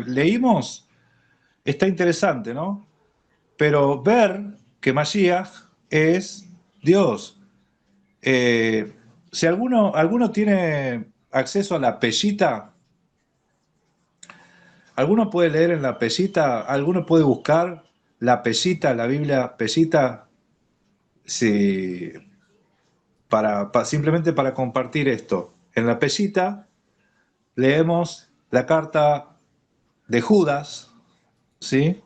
leímos está interesante, ¿no? Pero ver que Mashiach es Dios. Si alguno tiene acceso a la Peshita, alguno puede leer en la Peshita, alguno puede buscar la Peshita, la Biblia Peshita, si, simplemente para compartir esto. En la Peshita leemos la carta de Judas, ¿sí?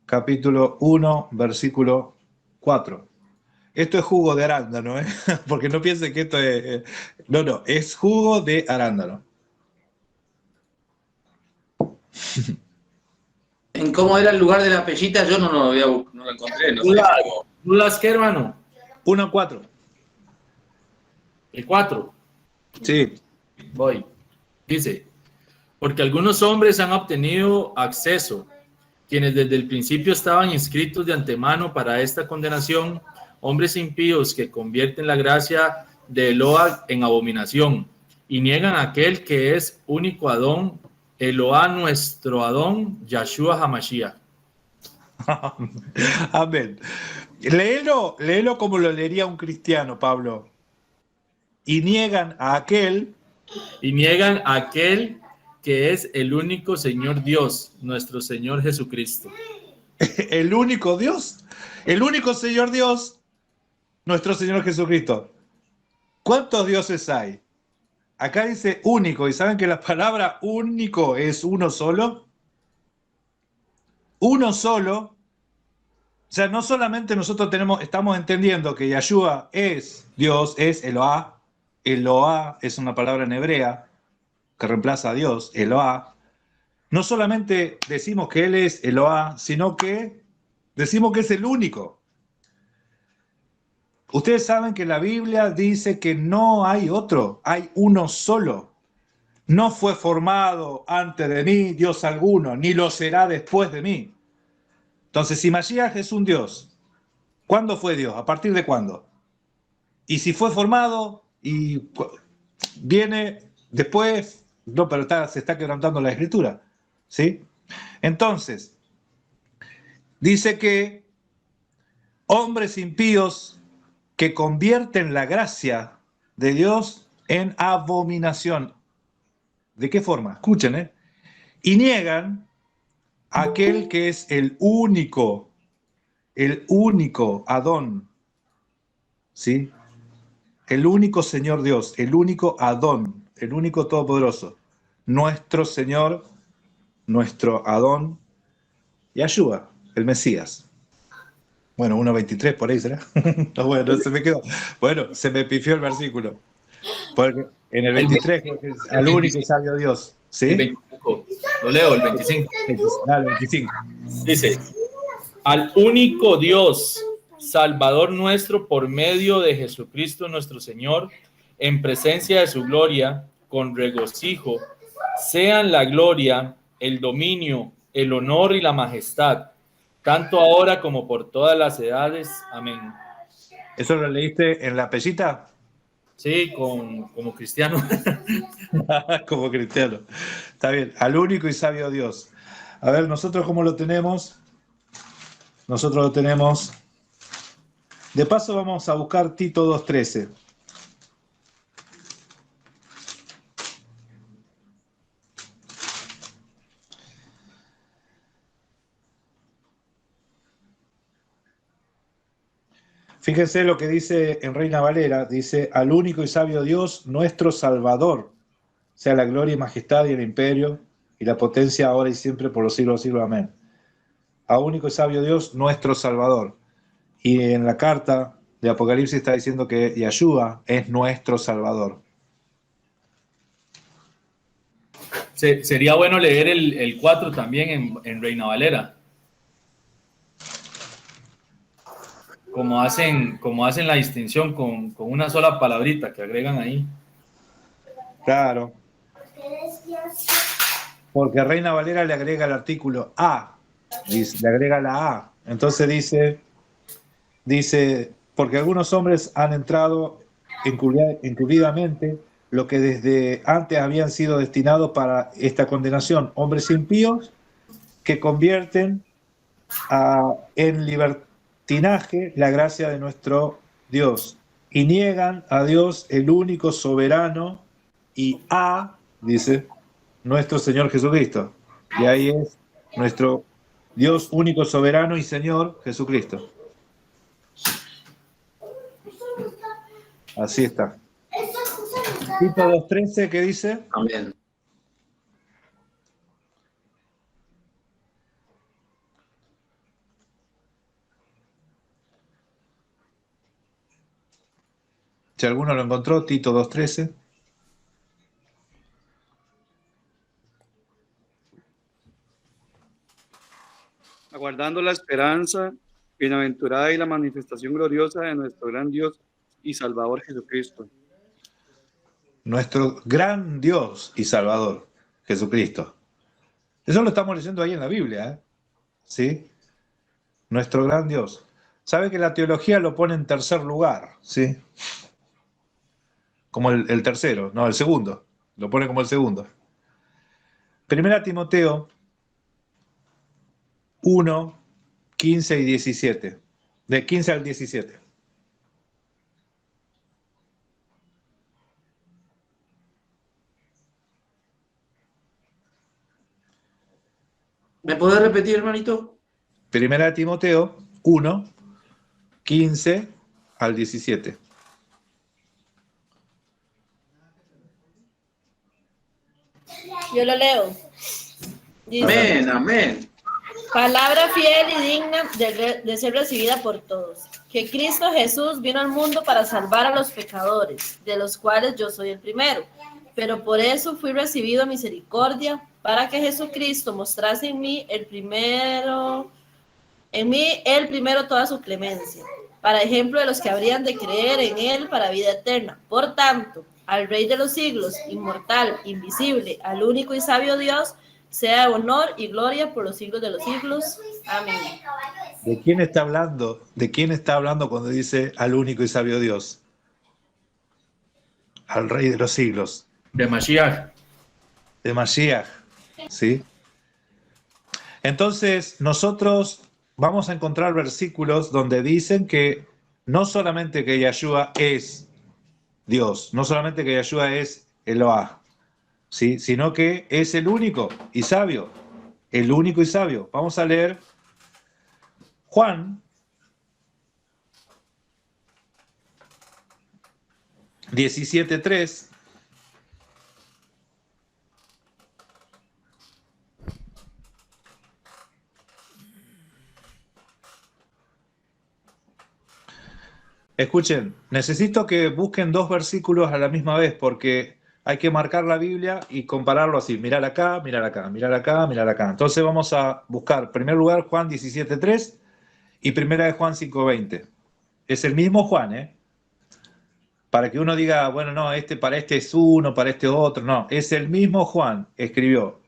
Capítulo 1, versículo 4. Esto es jugo de arándano, ¿eh? Porque no piensen que esto es... No, es jugo de arándano. ¿En cómo era el lugar de la pellita? Yo no lo encontré, no sé. ¿Judas qué, hermano? 1:4. El 4. Sí. Voy. Dice, porque algunos hombres han obtenido acceso, quienes desde el principio estaban inscritos de antemano para esta condenación, hombres impíos que convierten la gracia de Eloa en abominación y niegan a aquel que es único Adón, Eloá nuestro Adón, Yahshua HaMashiach. Amén. Léelo como lo leería un cristiano, Pablo. Y niegan a aquel... Y niegan a aquel que es el único Señor Dios, nuestro Señor Jesucristo. El único Dios, el único Señor Dios, nuestro Señor Jesucristo. ¿Cuántos dioses hay? Acá dice único, ¿y saben que la palabra único es uno solo? Uno solo. O sea, no solamente nosotros estamos entendiendo que Yahshua es Dios, es Eloá. Eloá es una palabra en hebrea que reemplaza a Dios, Eloá. No solamente decimos que Él es Eloá, sino que decimos que es el único. Ustedes saben que la Biblia dice que no hay otro, hay uno solo. No fue formado antes de mí Dios alguno, ni lo será después de mí. Entonces, si Mashiach es un Dios, ¿cuándo fue Dios? ¿A partir de cuándo? Y si fue formado y viene después, no, pero se está quebrantando la escritura, ¿sí? Entonces, dice que hombres impíos que convierten la gracia de Dios en abominación. ¿De qué forma? Escuchen, ¿eh? Y niegan a aquel que es el único Adón, ¿sí? El único Señor Dios, el único Adón, el único Todopoderoso, nuestro Señor, nuestro Adón, Yahshua, el Mesías. Bueno, 1:23 por ahí será. No, bueno, se me quedó. Bueno, se me pifió el versículo. Porque en el 23 es al único y sabio Dios. ¿Sí? El 25. Lo leo, el 25. Dale, 25. Dice, al único Dios, Salvador nuestro, por medio de Jesucristo nuestro Señor, en presencia de su gloria, con regocijo, sean la gloria, el dominio, el honor y la majestad, tanto ahora como por todas las edades. Amén. ¿Eso lo leíste en la Pellita? Sí, como cristiano. Como cristiano. Está bien. Al único y sabio Dios. A ver, nosotros cómo lo tenemos. Nosotros lo tenemos. De paso vamos a buscar Tito 2:13. Fíjense lo que dice en Reina Valera, dice, al único y sabio Dios, nuestro Salvador, sea la gloria y majestad y el imperio y la potencia ahora y siempre por los siglos de los siglos. Amén. Al único y sabio Dios, nuestro Salvador. Y en la carta de Apocalipsis está diciendo que Yahshua es nuestro Salvador. Sería bueno leer el 4 también en Reina Valera. Como hacen la distinción con una sola palabrita que agregan ahí. Claro. Porque Reina Valera le agrega el artículo A, le agrega la A. Entonces dice, porque algunos hombres han entrado encubridamente, lo que desde antes habían sido destinados para esta condenación, hombres impíos que convierten en libertinaje la gracia de nuestro Dios y niegan a Dios, el único soberano, y dice, nuestro Señor Jesucristo. Y ahí es nuestro Dios único, soberano y Señor Jesucristo. Así está. Tito 2:13, ¿qué dice? Amén. Si alguno lo encontró, Tito 2:13. Aguardando la esperanza bienaventurada y la manifestación gloriosa de nuestro gran Dios y Salvador Jesucristo. Nuestro gran Dios y Salvador, Jesucristo. Eso lo estamos leyendo ahí en la Biblia, ¿eh? ¿Sí? Nuestro gran Dios. ¿Sabe que la teología lo pone en tercer lugar? ¿Sí? Como el tercero, no, el segundo. Lo pone como el segundo. Primera Timoteo 1, 15 y 17. De 15 al 17. ¿Me podés repetir, hermanito? Primera Timoteo 1, 15 al 17. Yo lo leo. Dice, Amén, amén. palabra fiel y digna de ser recibida por todos. Que Cristo Jesús vino al mundo para salvar a los pecadores, de los cuales yo soy el primero. Pero por eso fui recibido a misericordia, para que Jesucristo mostrase en mí el primero toda su clemencia, para ejemplo de los que habrían de creer en él para vida eterna. Por tanto, al Rey de los siglos, inmortal, invisible, al único y sabio Dios, sea honor y gloria por los siglos de los siglos. Amén. ¿De quién está hablando? ¿De quién está hablando cuando dice al único y sabio Dios? Al Rey de los siglos. De Mashiach. De Mashiach, ¿sí? Entonces, nosotros vamos a encontrar versículos donde dicen que no solamente que Yahshua es Dios, no solamente que Yahshua es Eloah, ¿sí? Sino que es el único y sabio, el único y sabio. Vamos a leer Juan 17:3. Escuchen, necesito que busquen dos versículos a la misma vez porque hay que marcar la Biblia y compararlo así. Mirar acá, mirar acá, mirar acá, mirar acá. Entonces vamos a buscar, en primer lugar, Juan 17:3 y primera de Juan 5:20. Es el mismo Juan, ¿eh? Para que uno diga, bueno, no, para este es uno, para este otro. No, es el mismo Juan. Escribió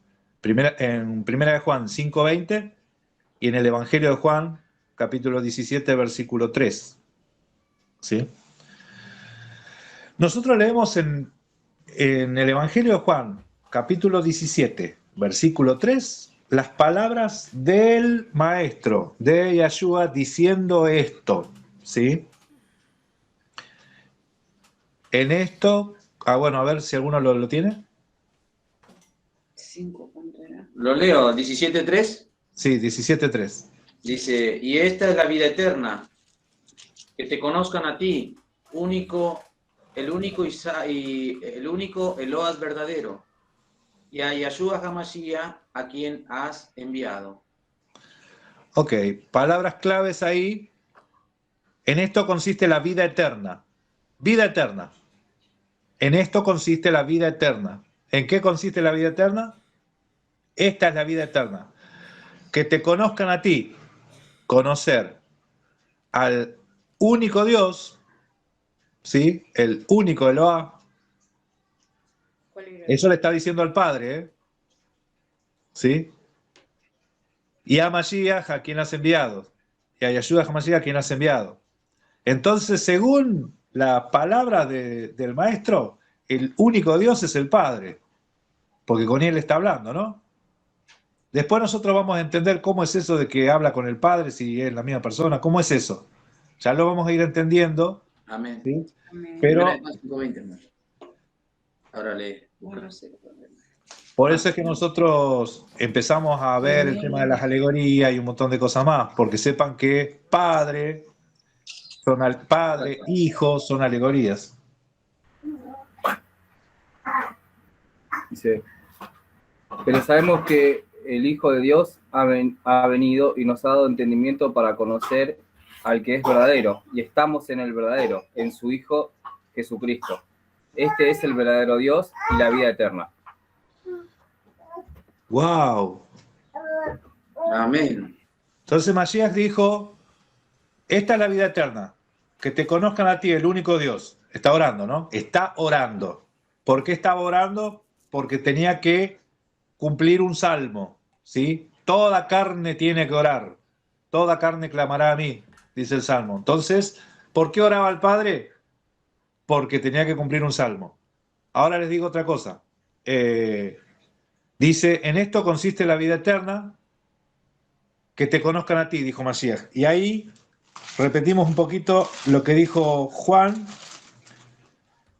en primera de Juan 5:20 y en el Evangelio de Juan, capítulo 17, versículo 3. ¿Sí? Nosotros leemos en el Evangelio de Juan, capítulo 17, versículo 3, las palabras del maestro, de Yahshua, diciendo esto, ¿sí? En esto, bueno, a ver si alguno lo tiene. Lo leo, 17:3. Sí, 17:3. Dice, y esta es la vida eterna, que te conozcan a ti, el único Eloas verdadero, y a Yahshua HaMashiach, a quien has enviado. Ok, palabras claves ahí. En esto consiste la vida eterna. Vida eterna. En esto consiste la vida eterna. ¿En qué consiste la vida eterna? Esta es la vida eterna. Que te conozcan a ti, conocer al único Dios, ¿sí? El único Eloah. Eso le está diciendo al Padre, ¿eh? ¿Sí? Y a Mashiach, a quien has enviado. Y a Yahshua HaMashiach, a quien has enviado. Entonces, según la palabra del maestro, el único Dios es el Padre, porque con él está hablando, ¿no? Después nosotros vamos a entender cómo es eso de que habla con el Padre, si es la misma persona, cómo es eso. Ya lo vamos a ir entendiendo. Amén. ¿Sí? Amén. Pero 5:20, hermano. Ahora lee. por eso es que nosotros empezamos a ver el tema de las alegorías y un montón de cosas más, porque sepan que Padre, Hijo, son alegorías. Dice, pero sabemos que el Hijo de Dios ha venido y nos ha dado entendimiento para conocer al que es verdadero, y estamos en el verdadero, en su Hijo Jesucristo. Este es el verdadero Dios y la vida eterna. ¡Wow! Amén. Entonces Masías dijo, esta es la vida eterna, que te conozcan a ti, el único Dios. Está orando, ¿no? Está orando. ¿Por qué estaba orando? Porque tenía que cumplir un salmo, ¿sí? Toda carne tiene que orar, toda carne clamará a mí, dice el salmo. Entonces, ¿por qué oraba al Padre? Porque tenía que cumplir un salmo. Ahora les digo otra cosa. Dice, en esto consiste la vida eterna, que te conozcan a ti, dijo Masías. Y ahí repetimos un poquito lo que dijo Juan.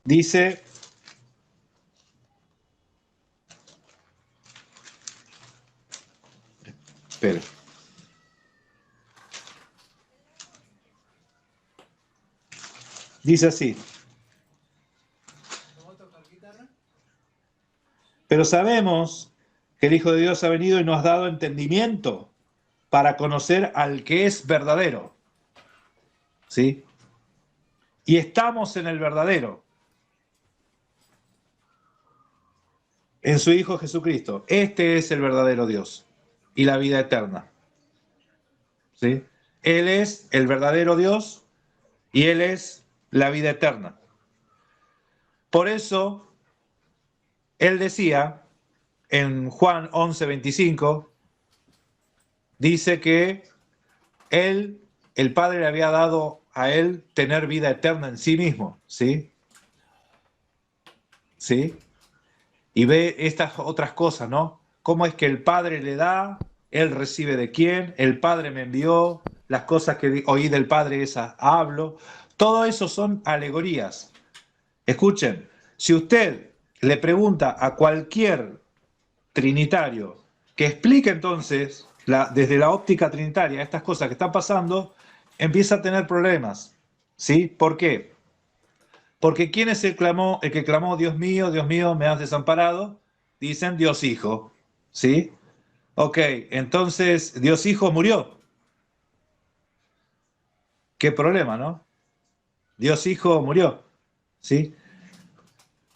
Dice, espera. Dice así. Pero sabemos que el Hijo de Dios ha venido y nos ha dado entendimiento para conocer al que es verdadero. ¿Sí? Y estamos en el verdadero. En su Hijo Jesucristo. Este es el verdadero Dios y la vida eterna. ¿Sí? Él es el verdadero Dios y Él es la vida eterna. Por eso, Él decía en Juan 11:25, dice que Él, el Padre le había dado a Él tener vida eterna en sí mismo. ¿Sí? ¿Sí? Y ve estas otras cosas, ¿no? Cómo es que el Padre le da, Él recibe de quién, el Padre me envió, las cosas que oí del Padre esas hablo. Todo eso son alegorías. Escuchen, si usted le pregunta a cualquier trinitario que explique entonces, desde la óptica trinitaria, estas cosas que están pasando, empieza a tener problemas. ¿Sí? ¿Por qué? Porque ¿quién es el que clamó, Dios mío, me has desamparado? Dicen Dios Hijo. ¿Sí? Ok, entonces Dios Hijo murió. ¿Qué problema, no? Dios Hijo murió. ¿Sí?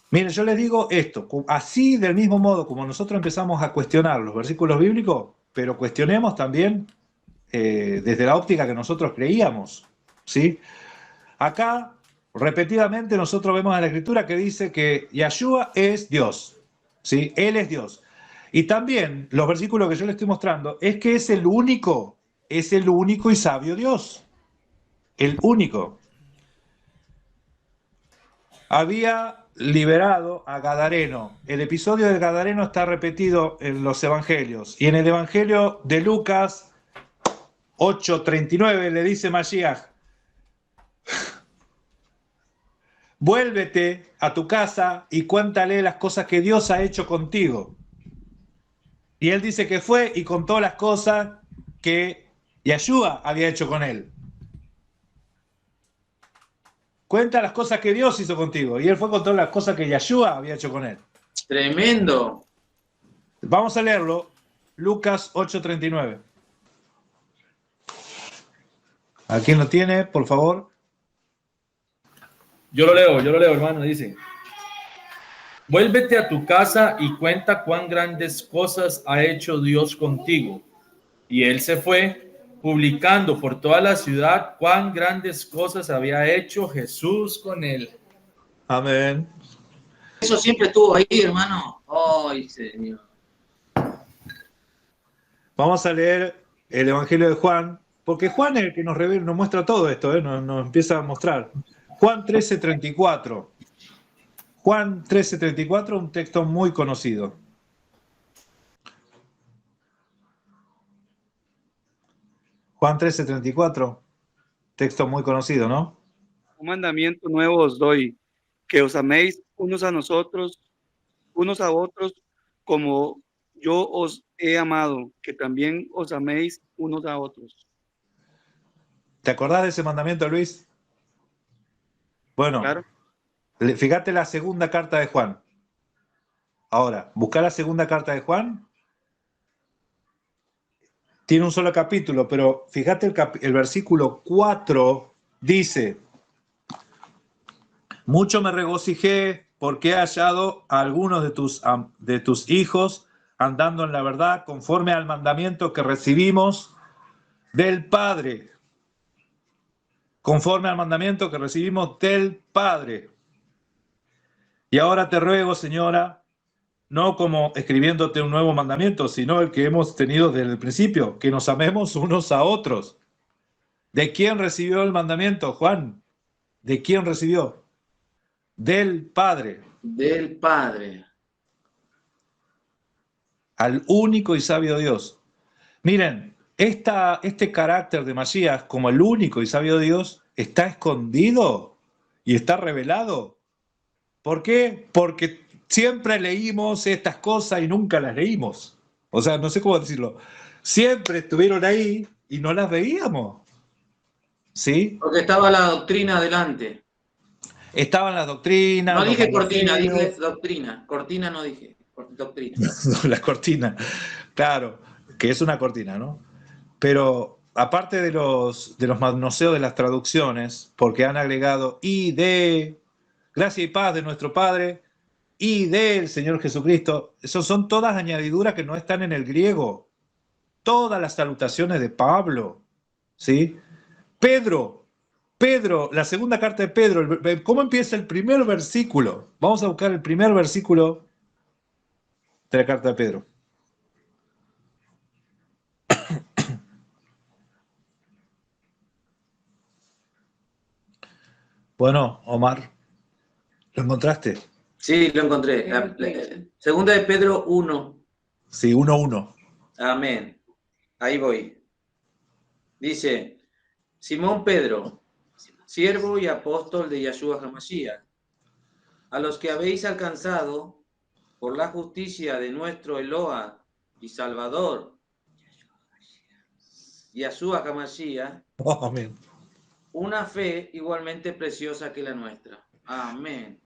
Miren, yo les digo esto, así del mismo modo como nosotros empezamos a cuestionar los versículos bíblicos, pero cuestionemos también desde la óptica que nosotros creíamos. ¿Sí? Acá, repetidamente, nosotros vemos en la Escritura que dice que Yahshua es Dios. ¿Sí? Él es Dios. Y también los versículos que yo les estoy mostrando es que es el único y sabio Dios. El único. Había liberado a Gadareno. El episodio de Gadareno está repetido en los evangelios. Y en el evangelio de Lucas 8:39 le dice Mashiach, vuélvete a tu casa y cuéntale las cosas que Dios ha hecho contigo. Y él dice que fue y contó las cosas que Yahshua había hecho con él. Cuenta las cosas que Dios hizo contigo. Y él fue con todas las cosas que Yahshua había hecho con él. Tremendo. Vamos a leerlo. Lucas 8:39. ¿A quién lo tiene, por favor? Yo lo leo, hermano. Dice, vuélvete a tu casa y cuenta cuán grandes cosas ha hecho Dios contigo. Y él se fue, publicando por toda la ciudad cuán grandes cosas había hecho Jesús con él. Amén. Eso siempre estuvo ahí, hermano. Ay, Señor. Vamos a leer el Evangelio de Juan, porque Juan es el que nos revela, nos muestra todo esto, nos empieza a mostrar. Juan 13:34. Juan 13:34, un texto muy conocido. Juan 13:34, texto muy conocido, ¿no? Un mandamiento nuevo os doy, que os améis unos a nosotros, unos a otros, como yo os he amado, que también os améis unos a otros. ¿Te acordás de ese mandamiento, Luis? Bueno, Claro. fíjate la segunda carta de Juan. Ahora, busca la segunda carta de Juan. Tiene un solo capítulo, pero fíjate el versículo 4 dice: mucho me regocijé porque he hallado a algunos de tus hijos andando en la verdad conforme al mandamiento que recibimos del Padre. Conforme al mandamiento que recibimos del Padre. Y ahora te ruego, señora, no como escribiéndote un nuevo mandamiento, sino el que hemos tenido desde el principio, que nos amemos unos a otros. ¿De quién recibió el mandamiento, Juan? ¿De quién recibió? Del Padre. Del Padre. Al único y sabio Dios. Miren, este carácter de Masías como el único y sabio Dios está escondido y está revelado. ¿Por qué? Porque siempre leímos estas cosas y nunca las leímos. O sea, no sé cómo decirlo. Siempre estuvieron ahí y no las veíamos. ¿Sí? Porque estaba la doctrina adelante. Estaban las doctrinas. No dije los cortina, fariseos. dije doctrina. Cortina no dije, doctrina. La cortina, claro, que es una cortina, ¿no? Pero aparte de los manoseos de las traducciones, porque han agregado y de gracia y paz de nuestro Padre y del Señor Jesucristo, eso son todas añadiduras que no están en el griego. Todas las salutaciones de Pablo, ¿sí? Pedro, la segunda carta de Pedro, ¿cómo empieza el primer versículo? Vamos a buscar el primer versículo de la carta de Pedro. Bueno, Omar, ¿lo encontraste? Sí, lo encontré. Segunda de Pedro 1. Sí, 1:1. Amén. Ahí voy. Dice, Simón Pedro, siervo y apóstol de Yahshua HaMashiach, a los que habéis alcanzado por la justicia de nuestro Eloa y Salvador, Yahshua HaMashiach, Oh, amén. una fe igualmente preciosa que la nuestra. Amén.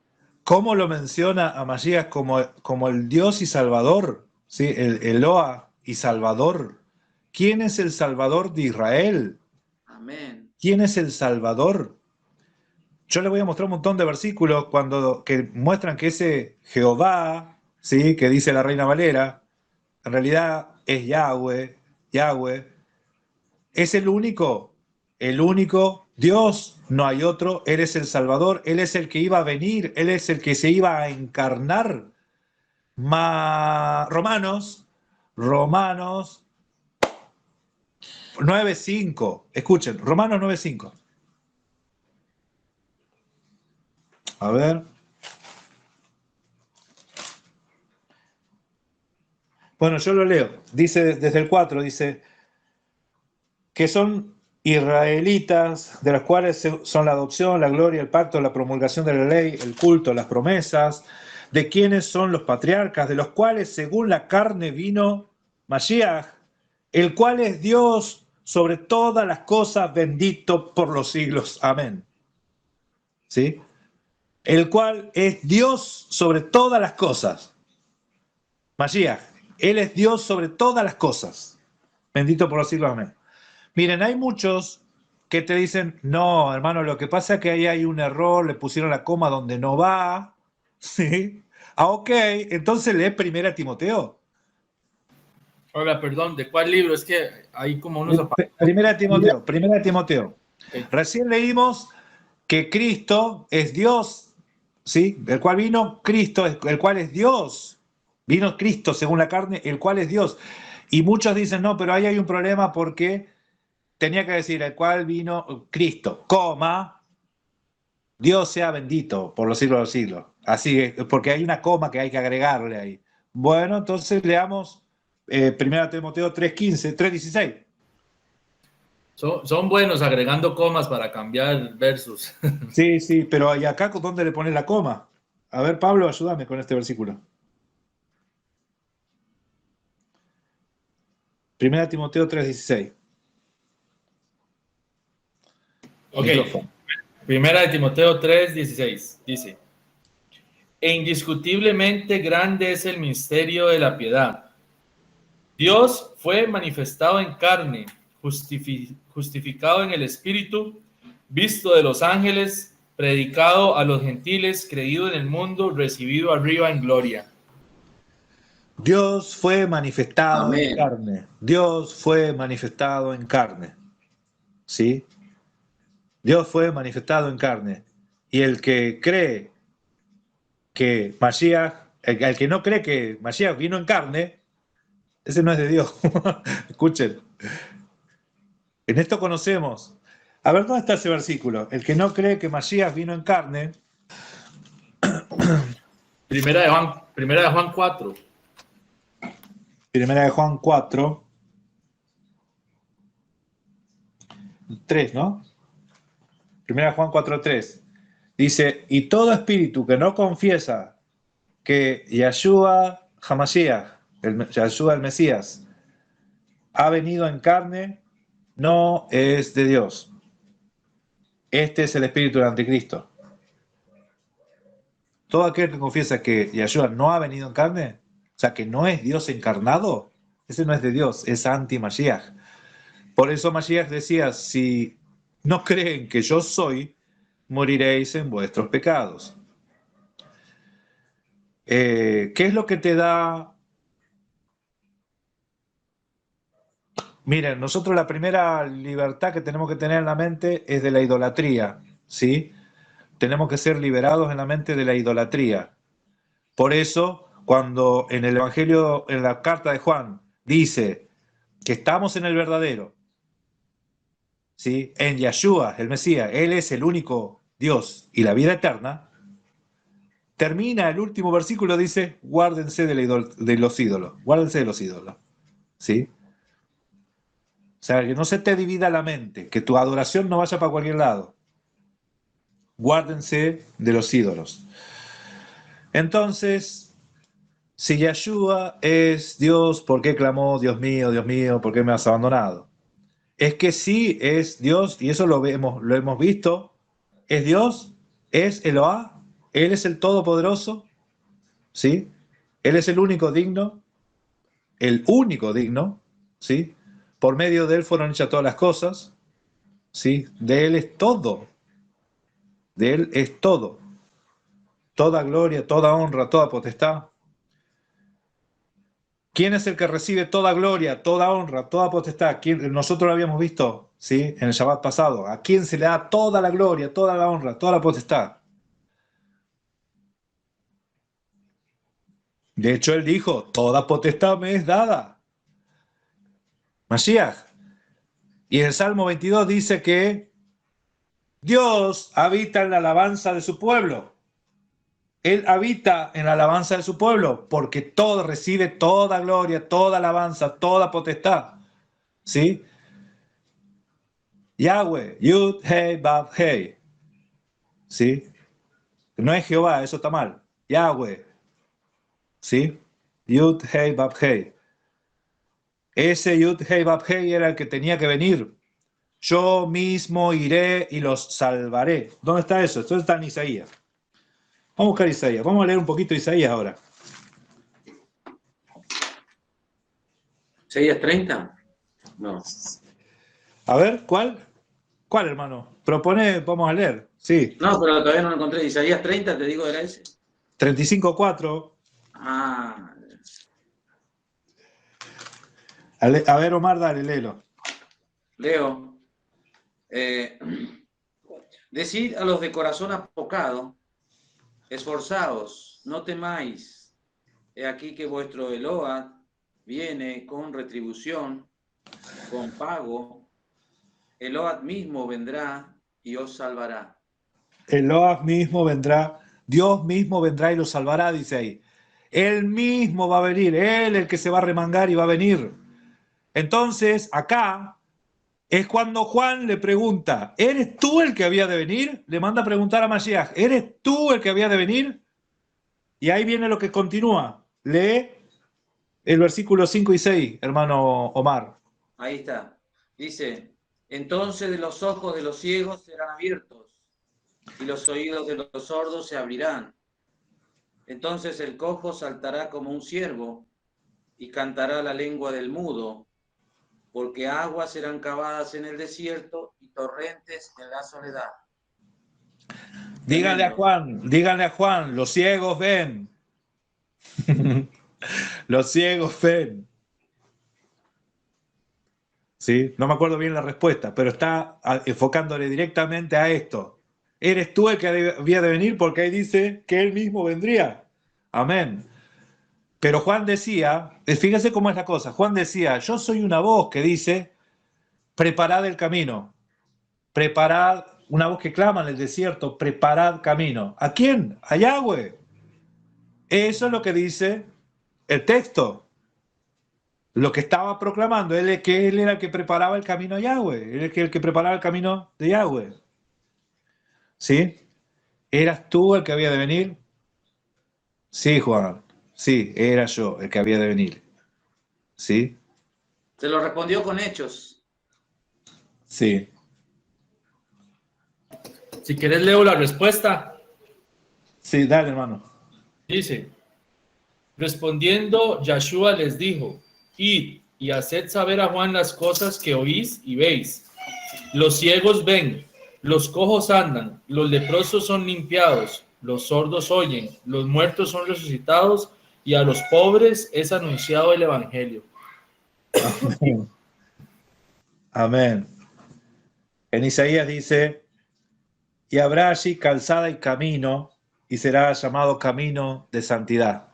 ¿Cómo lo menciona a Masías como el Dios y Salvador? ¿Sí? El Eloa y Salvador. ¿Quién es el Salvador de Israel? Amén. ¿Quién es el Salvador? Yo le voy a mostrar un montón de versículos que muestran que ese Jehová, ¿sí? Que dice la Reina Valera, en realidad es Yahweh. Es el único Dios, no hay otro. Él es el Salvador, Él es el que iba a venir, Él es el que se iba a encarnar. Romanos 9:5. Escuchen, Romanos 9:5. A ver. Bueno, yo lo leo. Dice desde el 4, dice que son israelitas, de los cuales son la adopción, la gloria, el pacto, la promulgación de la ley, el culto, las promesas, de quienes son los patriarcas, de los cuales según la carne vino Mashiach, el cual es Dios sobre todas las cosas, bendito por los siglos. Amén. ¿Sí? El cual es Dios sobre todas las cosas. Mashiach, Él es Dios sobre todas las cosas. Bendito por los siglos. Amén. Miren, hay muchos que te dicen, no, hermano, lo que pasa es que ahí hay un error, le pusieron la coma donde no va. ¿Sí? Ah, ok, entonces lee 1 Timoteo. Hola, perdón, ¿de cuál libro? Es que hay como unos... 1 Timoteo. Okay. Recién leímos que Cristo es Dios, ¿sí? El cual vino Cristo, el cual es Dios. Vino Cristo según la carne, el cual es Dios. Y muchos dicen, no, pero ahí hay un problema porque tenía que decir, el cual vino Cristo, coma, Dios sea bendito por los siglos de los siglos. Así es, porque hay una coma que hay que agregarle ahí. Bueno, entonces leamos 1 Timoteo 3:15, 3:16. Son buenos agregando comas para cambiar versos. Sí, sí, pero ¿y acá dónde le pones la coma? A ver, Pablo, ayúdame con este versículo. 1 Timoteo 3:16. Ok. Micrófono. 1 Timoteo 3:16 dice: E indiscutiblemente grande es el misterio de la piedad. Dios fue manifestado en carne, justificado en el Espíritu, visto de los ángeles, predicado a los gentiles, creído en el mundo, recibido arriba en gloria. Dios fue manifestado en Amén. carne. Dios fue manifestado en carne. ¿Sí? Dios fue manifestado en carne. Y el que cree que Mashiach, el que no cree que Mashiach vino en carne, ese no es de Dios. Escuchen. En esto conocemos. A ver, ¿dónde está ese versículo? El que no cree que Mashiach vino en carne. Primera de Juan 4. Primera de Juan 4. 3, ¿no? Primera de Juan 4:3. Dice, y todo espíritu que no confiesa que Yahshua Hamashiach, Yahshua el Mesías, ha venido en carne, no es de Dios. Este es el espíritu del anticristo. Todo aquel que confiesa que Yahshua no ha venido en carne, o sea, que no es Dios encarnado, ese no es de Dios, es anti-Mashiach. Por eso Mashiach decía, si no creen que yo soy, moriréis en vuestros pecados. ¿Qué es lo que te da? Miren, nosotros la primera libertad que tenemos que tener en la mente es de la idolatría, ¿sí? Tenemos que ser liberados en la mente de la idolatría. Por eso, cuando en el Evangelio, en la carta de Juan, dice que estamos en el verdadero, ¿sí? En Yahshua, el Mesías, Él es el único Dios y la vida eterna, termina el último versículo, dice, guárdense de los ídolos, guárdense de los ídolos, ¿sí? O sea, que no se te divida la mente, que tu adoración no vaya para cualquier lado. Guárdense de los ídolos. Entonces, si Yahshua es Dios, ¿por qué clamó, Dios mío, por qué me has abandonado? Es que sí es Dios, y eso lo hemos visto, es Dios, es Eloah, Él es el Todopoderoso, ¿sí? Él es el único digno, ¿sí? Por medio de Él fueron hechas todas las cosas, ¿sí? De Él es todo, de Él es todo, toda gloria, toda honra, toda potestad. ¿Quién es el que recibe toda gloria, toda honra, toda potestad? Nosotros lo habíamos visto, ¿sí? En el Shabbat pasado. ¿A quién se le da toda la gloria, toda la honra, toda la potestad? De hecho, él dijo, toda potestad me es dada. Mashiach. Y en el Salmo 22 dice que Dios habita en la alabanza de su pueblo. Él habita en la alabanza de su pueblo porque todo recibe toda gloria, toda alabanza, toda potestad. ¿Sí? Yahweh, Yud, Hei, Vav, Hei. ¿Sí? No es Jehová, eso está mal. Yahweh. ¿Sí? Yud, Hei, Vav, Hei. Ese Yud, Hei, Vav, Hei era el que tenía que venir. Yo mismo iré y los salvaré. ¿Dónde está eso? Esto está en Isaías. Vamos a buscar Isaías. Vamos a leer un poquito Isaías ahora. ¿Isaías 30? No. A ver, ¿cuál? ¿Cuál, hermano? Propone, vamos a leer. Sí. No, pero todavía no lo encontré. Isaías 30, te digo, era ese. 35:4. Ah, A ver, Omar, dale, léelo. leo. Decid a los de corazón apocado, esforzaos, no temáis. He aquí que vuestro Eloah viene con retribución, con pago. Eloah mismo vendrá y os salvará. Eloah mismo vendrá Dios mismo vendrá y los salvará, dice ahí. Él mismo va a venir, Él el que se va a remangar y va a venir. Entonces, acá es cuando Juan le pregunta, ¿eres tú el que había de venir? Le manda a preguntar a Mashiach, ¿eres tú el que había de venir? Y ahí viene lo que continúa. Lee el versículo 5 y 6, hermano Omar. Ahí está. Dice, entonces de los ojos de los ciegos serán abiertos y los oídos de los sordos se abrirán. Entonces el cojo saltará como un ciervo y cantará la lengua del mudo, porque aguas serán cavadas en el desierto y torrentes en la soledad. Díganle a Juan, los ciegos ven. Los ciegos ven. ¿Sí? No me acuerdo bien la respuesta, pero está enfocándole directamente a esto. ¿Eres tú el que había de venir? Porque ahí dice que él mismo vendría. Amén. Pero Juan decía, fíjense cómo es la cosa, Juan decía, yo soy una voz que dice, preparad el camino, preparad, una voz que clama en el desierto, preparad camino. ¿A quién? A Yahweh. Eso es lo que dice el texto. Lo que estaba proclamando, que él era el que preparaba el camino a Yahweh, él el que preparaba el camino de Yahweh. ¿Sí? ¿Eras tú el que había de venir? Sí, Juan. Sí, era yo el que había de venir. ¿Sí? Se lo respondió con hechos. Sí. Si quieres leo la respuesta. Sí, dale, hermano. Dice, respondiendo, Yahshua les dijo, id y haced saber a Juan las cosas que oís y veis. Los ciegos ven, los cojos andan, los leprosos son limpiados, los sordos oyen, los muertos son resucitados y a los pobres es anunciado el evangelio. Amén. Amén. En Isaías dice, y habrá allí calzada y camino, y será llamado camino de santidad.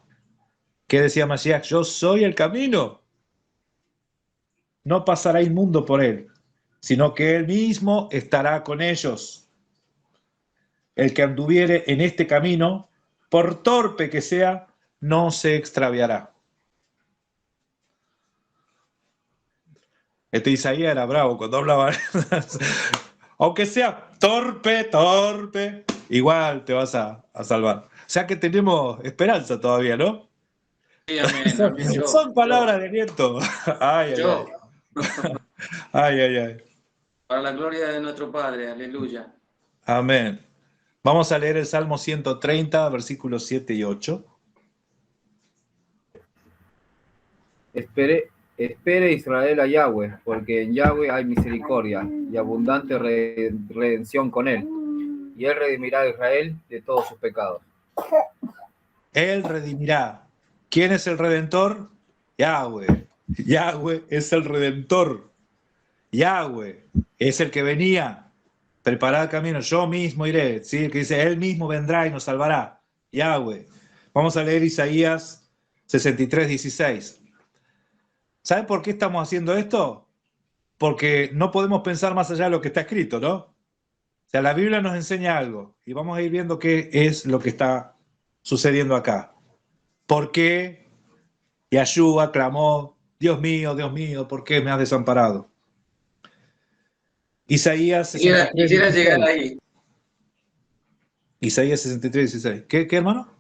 ¿Qué decía Mashiach? Yo soy el camino. No pasará inmundo por él, sino que él mismo estará con ellos. El que anduviere en este camino, por torpe que sea, no se extraviará. Este Isaías era bravo cuando hablaba. Aunque sea torpe, igual te vas a salvar. O sea que tenemos esperanza todavía, ¿no? Sí, amén, amén. Son palabras de aliento. Ay, ay, ay. Ay, ay, ay. Para la gloria de nuestro Padre, aleluya. Amén. Vamos a leer el Salmo 130, versículos 7 y 8. Espere Israel a Yahweh, porque en Yahweh hay misericordia y abundante redención con él, y él redimirá a Israel de todos sus pecados. Él redimirá. ¿Quién es el Redentor? Yahweh. Yahweh es el Redentor. Yahweh es el que venía. Preparad camino, yo mismo iré. ¿Sí? Que dice, él mismo vendrá y nos salvará. Yahweh. Vamos a leer Isaías 63, 16. ¿Saben por qué estamos haciendo esto? Porque no podemos pensar más allá de lo que está escrito, ¿no? O sea, la Biblia nos enseña algo y vamos a ir viendo qué es lo que está sucediendo acá. ¿Por qué Yahshua clamó, Dios mío, ¿por qué me has desamparado? Isaías 63, Quisiera llegar ahí. Isaías 63, 16. ¿Qué, hermano?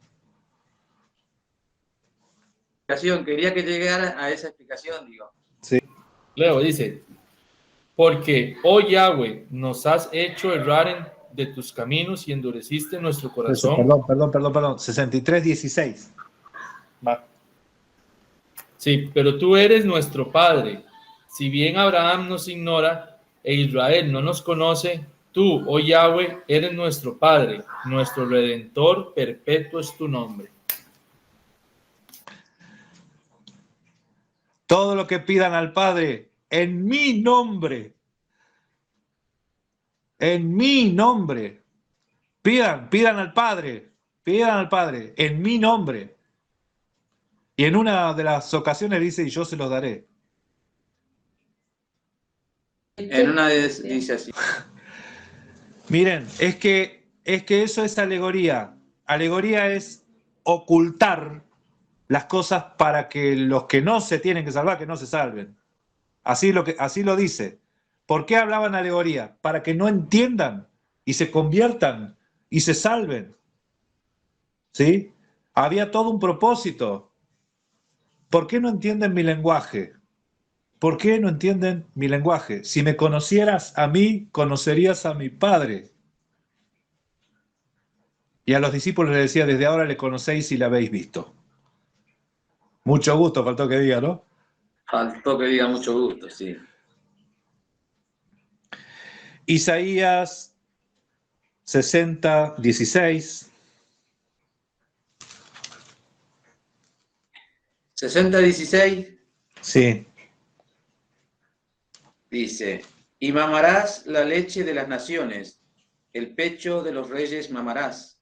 Quería que llegara a esa explicación, digo. Sí. Leo, dice, porque, oh Yahweh, nos has hecho errar de tus caminos y endureciste nuestro corazón. Perdón. 63, 16. Va. Sí, pero tú eres nuestro Padre. Si bien Abraham nos ignora e Israel no nos conoce, tú, oh Yahweh, eres nuestro Padre, nuestro Redentor, perpetuo es tu nombre. Todo lo que pidan al Padre en mi nombre, pidan al Padre, en mi nombre. Y en una de las ocasiones dice, y yo se los daré. En una dice así. Miren, es que eso es alegoría. alegoría es ocultar las cosas para que los que no se tienen que salvar, que no se salven. Así lo dice. ¿Por qué hablaban alegoría? Para que no entiendan y se conviertan y se salven. ¿Sí? Había todo un propósito. ¿Por qué no entienden mi lenguaje? ¿Por qué no entienden mi lenguaje? Si me conocieras a mí, conocerías a mi Padre. Y a los discípulos les decía, desde ahora le conocéis y la habéis visto. Mucho gusto, faltó que diga, ¿no? Faltó que diga mucho gusto, sí. Isaías 60, 16. 60:16 Sí. dice, y mamarás la leche de las naciones, el pecho de los reyes mamarás,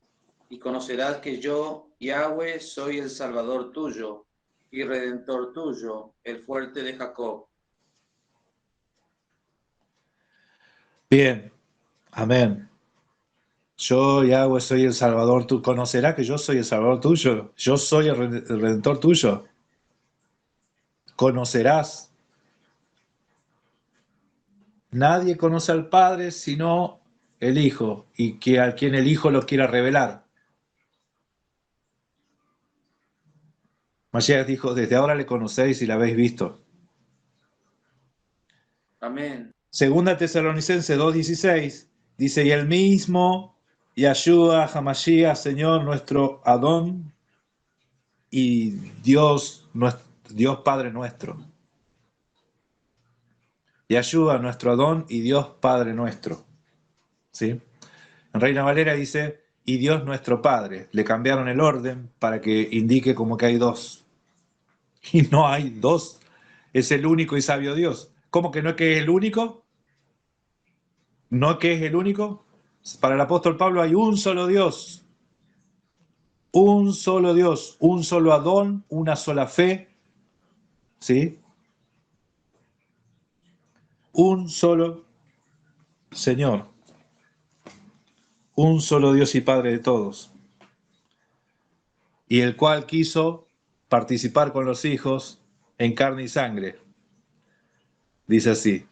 y conocerás que yo, Yahweh, soy el Salvador tuyo y Redentor tuyo, el fuerte de Jacob. Bien. Amén. Yo, Yahweh, soy el Salvador. ¿Tú conocerás que yo soy el Salvador tuyo? Yo soy el Redentor tuyo. Conocerás. Nadie conoce al Padre sino el Hijo, y que a quien el Hijo lo quiera revelar. Mashiach dijo, desde ahora le conocéis y la habéis visto. Amén. Segunda Tesalonicenses 2:16 dice, y el mismo Yahshua HaMashiach, Señor nuestro Adón y Dios Padre nuestro. Yahshua, nuestro Adón y Dios Padre nuestro. ¿Sí? En Reina Valera dice, y Dios nuestro Padre. Le cambiaron el orden para que indique como que hay dos. Y no hay dos. Es el único y sabio Dios. ¿Cómo que no es que es el único? ¿No que es el único? Para el apóstol Pablo hay un solo Dios. Un solo Dios. Un solo Adón, una sola fe. ¿Sí? Un solo Señor. Un solo Dios y Padre de todos. Y el cual quiso participar con los hijos en carne y sangre. Dice así.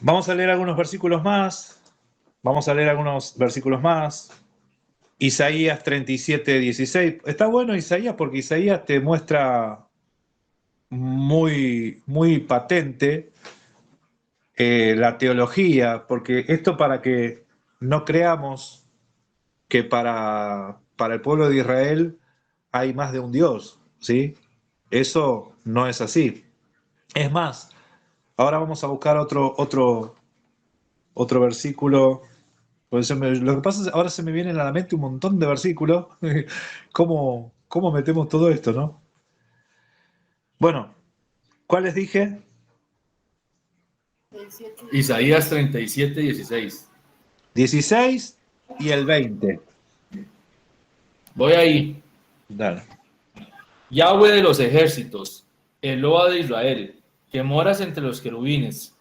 Vamos a leer algunos versículos más. Isaías 37:16. Está bueno Isaías porque Isaías te muestra muy, muy patente la teología, porque esto para que no creamos que para el pueblo de Israel hay más de un Dios, ¿sí? Eso no es así. Es más, ahora vamos a buscar otro versículo. Pues lo que pasa es que ahora se me vienen a la mente un montón de versículos. ¿Cómo metemos todo esto, no? Bueno, ¿cuáles dije? Isaías 37:16. 16 y el 20. Voy ahí. Dale. Yahweh de los ejércitos, Eloa de Israel, que moras entre los querubines.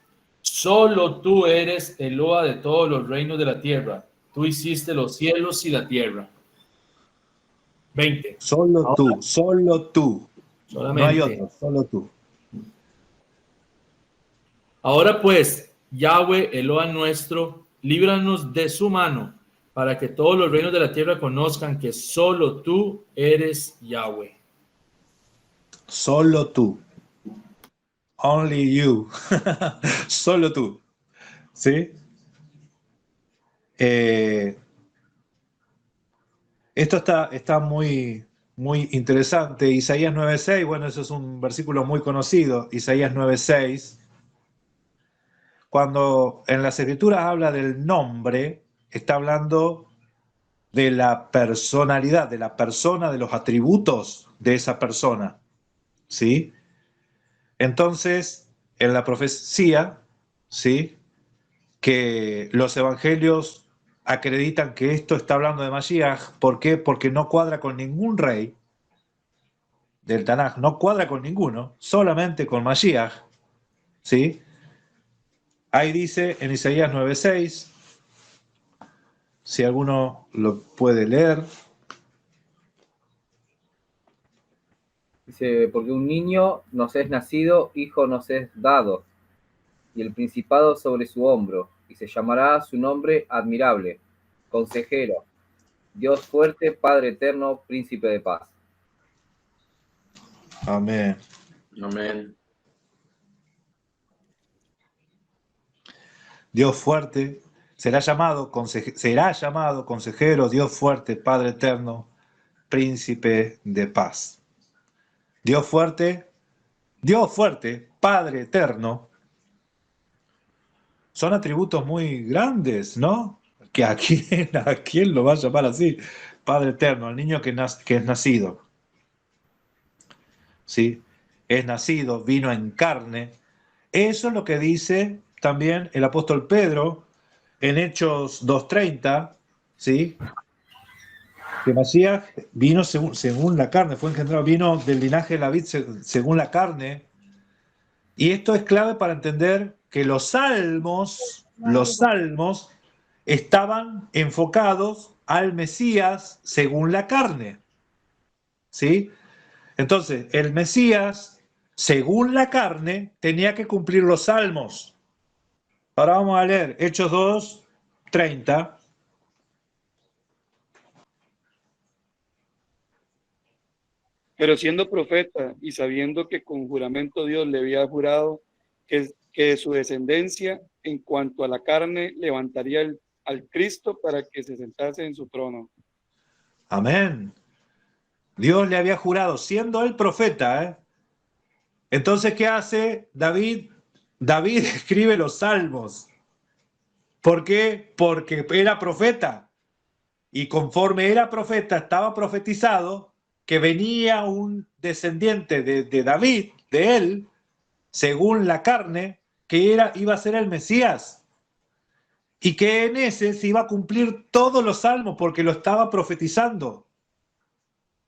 Solo tú eres Eloa de todos los reinos de la tierra. Tú hiciste los cielos y la tierra. 20. Solo tú. Solamente. No hay otro, solo tú. Ahora pues, Yahweh, Eloa nuestro, líbranos de su mano, para que todos los reinos de la tierra conozcan que solo tú eres Yahweh. Solo tú. Only you. Solo tú. ¿Sí? Esto está muy, muy interesante. Isaías 9:6, bueno, eso es un versículo muy conocido. Isaías 9:6. Cuando en las Escrituras habla del nombre, está hablando de la personalidad, de la persona, de los atributos de esa persona. ¿Sí? Entonces, en la profecía, ¿sí?, que los evangelios acreditan que esto está hablando de Mashiach. ¿Por qué? Porque no cuadra con ningún rey del Tanaj, no cuadra con ninguno, solamente con Mashiach. ¿Sí? Ahí dice en Isaías 9:6, Si alguno lo puede leer. Dice, porque un niño nos es nacido, hijo nos es dado, y el principado sobre su hombro, y se llamará su nombre admirable, consejero, Dios fuerte, Padre eterno, príncipe de paz. Amén. Amén. Dios fuerte, será llamado consejero, Dios fuerte, Padre eterno, príncipe de paz. Dios fuerte, Padre eterno, son atributos muy grandes, ¿no? Que a quién lo va a llamar así, Padre eterno, al niño que es nacido. ¿Sí? Es nacido, vino en carne. Eso es lo que dice también el apóstol Pedro en Hechos 2:30, ¿sí? Que Masías vino según la carne, fue engendrado, vino del linaje de David según la carne. Y esto es clave para entender que los salmos estaban enfocados al Mesías según la carne, ¿sí? Entonces, el Mesías, según la carne, tenía que cumplir los salmos. Ahora vamos a leer Hechos 2:30. Pero siendo profeta y sabiendo que con juramento Dios le había jurado que de su descendencia, en cuanto a la carne, levantaría al Cristo para que se sentase en su trono. Amén. Dios le había jurado, siendo él profeta, ¿eh? Entonces, ¿qué hace David? David escribe los salmos. ¿Por qué? Porque era profeta. Y conforme era profeta, estaba profetizado que venía un descendiente de David, de él, según la carne, que iba a ser el Mesías. Y que en ese se iba a cumplir todos los salmos porque lo estaba profetizando.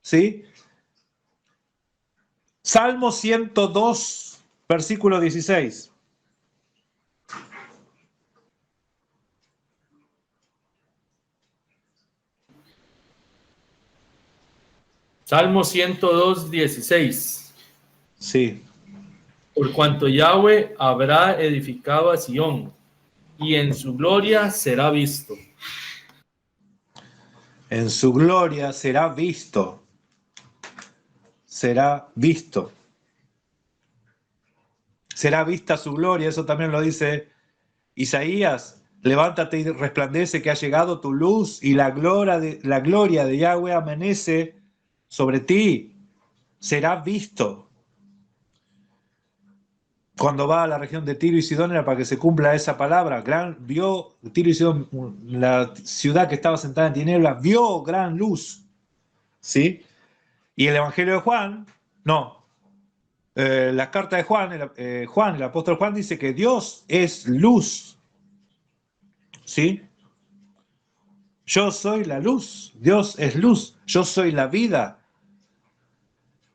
¿Sí? Salmo 102, versículo 16. Salmo 102, 16. Sí. Por cuanto Yahweh habrá edificado a Sión, y en su gloria será visto. En su gloria será visto. Será visto. Será vista su gloria, eso también lo dice Isaías. Levántate y resplandece que ha llegado tu luz y la gloria de Yahweh amanece sobre ti. Será visto. Cuando va a la región de Tiro y Sidón era para que se cumpla esa palabra. Vio Tiro y Sidón, la ciudad que estaba sentada en tinieblas, vio gran luz. ¿Sí? Y el Evangelio de Juan, la carta de Juan, el apóstol Juan dice que Dios es luz. ¿Sí? Yo soy la luz, Dios es luz, yo soy la vida.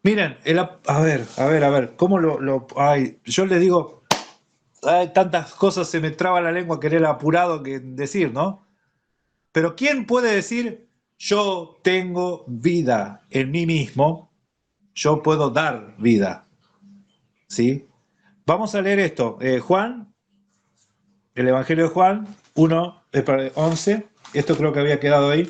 Miren, a ver, ¿cómo yo le digo, hay tantas cosas, se me traba la lengua querer apurado que decir, ¿no? Pero ¿quién puede decir, yo tengo vida en mí mismo, yo puedo dar vida? ¿Sí? Vamos a leer esto, Juan, el Evangelio de Juan, 11, esto creo que había quedado ahí.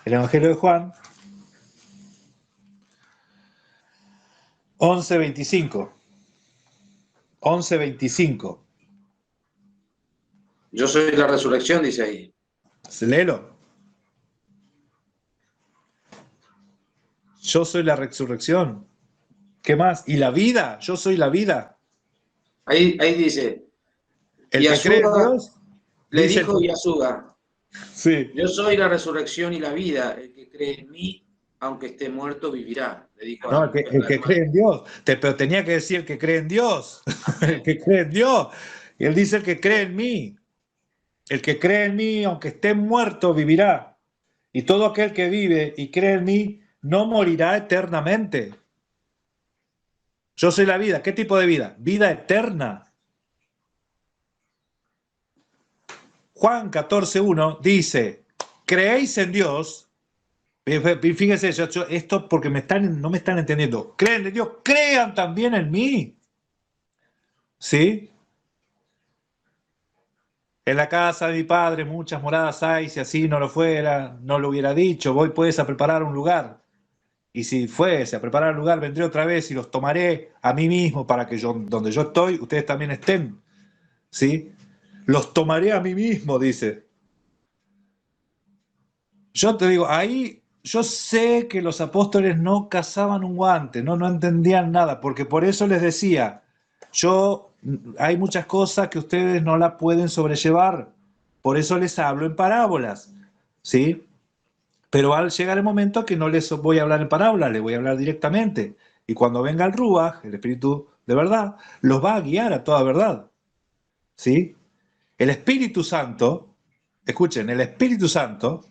El Evangelio de Juan, 11:25. 11:25. Yo soy la resurrección, dice ahí. Léelo. Yo soy la resurrección. ¿Qué más? Y la vida. Yo soy la vida. Ahí dice. El que cree en Dios. Le dijo Yasuga. Sí. Yo soy la resurrección y la vida. El que cree en mí, aunque esté muerto, vivirá. Le dijo No, el que cree en Dios. Pero tenía que decir el que cree en Dios. El que cree en Dios. Y él dice el que cree en mí. El que cree en mí, aunque esté muerto, vivirá. Y todo aquel que vive y cree en mí, no morirá eternamente. Yo soy la vida. ¿Qué tipo de vida? Vida eterna. Juan 14:1 dice, ¿creéis en Dios? Fíjense, esto porque no me están entendiendo. ¿Creen en Dios? Crean también en mí. ¿Sí? En la casa de mi padre muchas moradas hay, si así no lo fuera, no lo hubiera dicho, voy pues a preparar un lugar. Y si fuese a preparar un lugar, vendré otra vez y los tomaré a mí mismo para que donde yo estoy, ustedes también estén. ¿Sí? Los tomaré a mí mismo, dice. Yo te digo, ahí yo sé que los apóstoles no cazaban un guante, no entendían nada, porque por eso les decía, hay muchas cosas que ustedes no la pueden sobrellevar, por eso les hablo en parábolas, ¿sí? Pero al llegar el momento que no les voy a hablar en parábolas, les voy a hablar directamente. Y cuando venga el Ruach, el Espíritu de verdad, los va a guiar a toda verdad, ¿sí? El Espíritu Santo, escuchen, el Espíritu Santo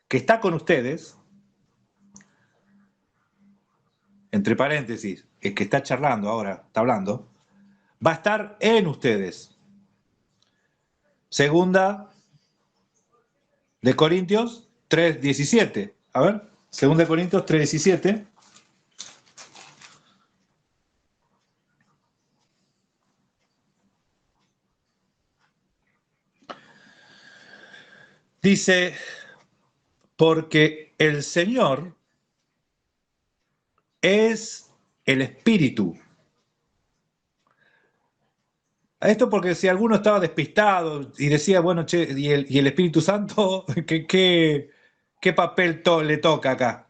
que está con ustedes, entre paréntesis, el que está charlando ahora, está hablando, va a estar en ustedes. Segunda de Corintios 3:17. A ver, segunda de Corintios 3:17. Dice, porque el Señor es el Espíritu. Esto porque si alguno estaba despistado y decía, bueno, che, ¿y el Espíritu Santo qué papel le toca acá?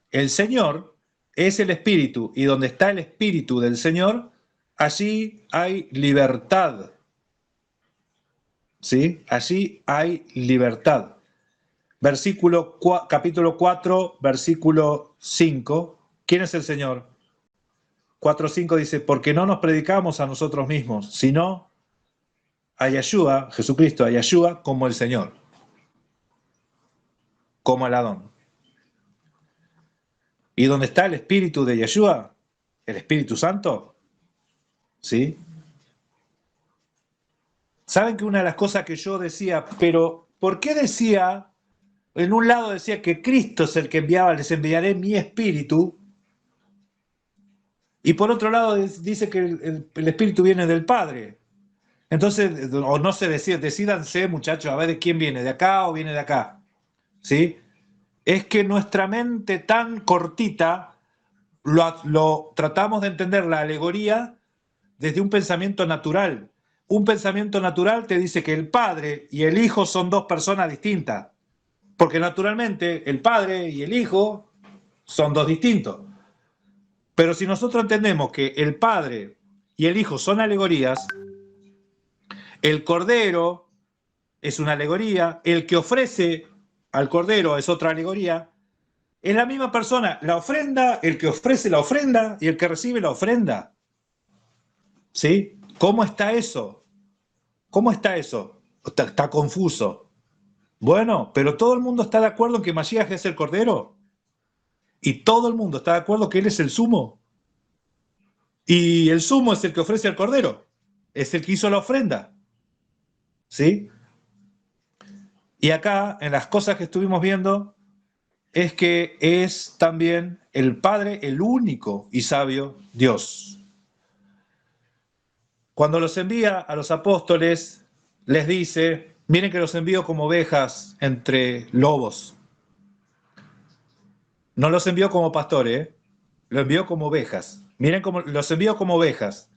El Señor es el Espíritu, y donde está el Espíritu del Señor, allí hay libertad. ¿Sí? Allí hay libertad. Capítulo 4, versículo 5. ¿Quién es el Señor? 4:5 dice, porque no nos predicamos a nosotros mismos, sino a Yeshua, Jesucristo, a Yeshua como el Señor, como el Adón. ¿Y dónde está el Espíritu de Yeshua? El Espíritu Santo. ¿Sí? ¿Saben que una de las cosas que yo decía, pero ¿por qué decía, en un lado decía que Cristo es el que enviaba, les enviaré mi Espíritu, y por otro lado dice que el Espíritu viene del Padre? Entonces, o no se decídanse, muchachos, a ver de quién viene, de acá o viene de acá. ¿Sí? Es que nuestra mente tan cortita lo tratamos de entender la alegoría desde un pensamiento natural. Un pensamiento natural te dice que el Padre y el Hijo son dos personas distintas, porque naturalmente el Padre y el Hijo son dos distintos. Pero si nosotros entendemos que el Padre y el Hijo son alegorías, el Cordero es una alegoría, el que ofrece al Cordero es otra alegoría, es la misma persona, la ofrenda, el que ofrece la ofrenda y el que recibe la ofrenda. ¿Sí? ¿Cómo está eso? ¿Cómo está eso? Está confuso. Bueno, pero todo el mundo está de acuerdo en que Mashiach es el Cordero. Y todo el mundo está de acuerdo que Él es el sumo. Y el sumo es el que ofrece al Cordero. Es el que hizo la ofrenda. ¿Sí? Y acá, en las cosas que estuvimos viendo, es que es también el Padre, el único y sabio Dios. Cuando los envía a los apóstoles, les dice, miren que los envío como ovejas entre lobos. No los envió como pastores, los envió como ovejas. Miren cómo los envió como ovejas.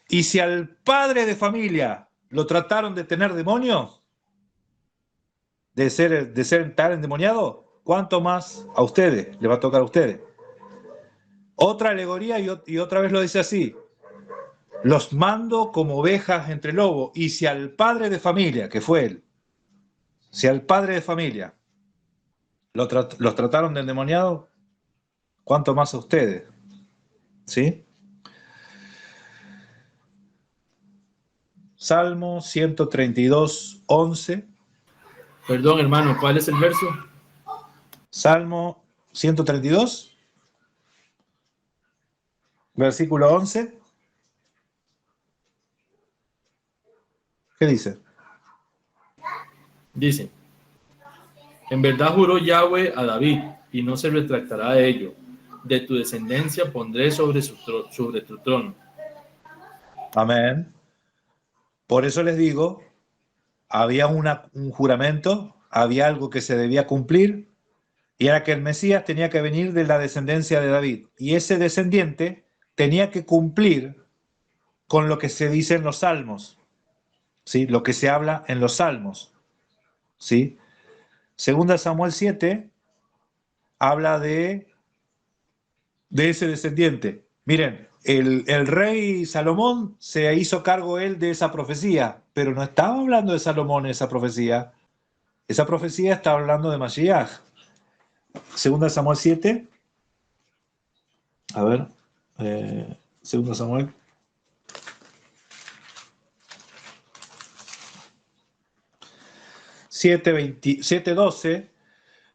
Y si al padre de familia lo trataron de tener demonios, de ser tan endemoniado, ¿cuánto más a ustedes? Le va a tocar a ustedes. Otra alegoría y otra vez lo dice así. Los mando como ovejas entre lobos. Y si al padre de familia, que fue él, si al padre de familia los trataron de endemoniados, ¿cuánto más a ustedes? ¿Sí? Salmo 132, 11. Perdón, hermano, ¿cuál es el verso? Salmo 132, versículo 11. ¿Qué dice? Dice, en verdad juró Yahweh a David, y no se retractará de ello. De tu descendencia pondré sobre tu trono. Amén. Por eso les digo, había un juramento, había algo que se debía cumplir, y era que el Mesías tenía que venir de la descendencia de David. Y ese descendiente tenía que cumplir con lo que se dice en los salmos, ¿sí? Lo que se habla en los salmos, ¿sí? Segunda Samuel 7 habla de ese descendiente. Miren, el rey Salomón se hizo cargo él de esa profecía, pero no estaba hablando de Salomón en esa profecía. Esa profecía está hablando de Mashiach. Segunda Samuel 7. A ver. Segunda Samuel. Siete 12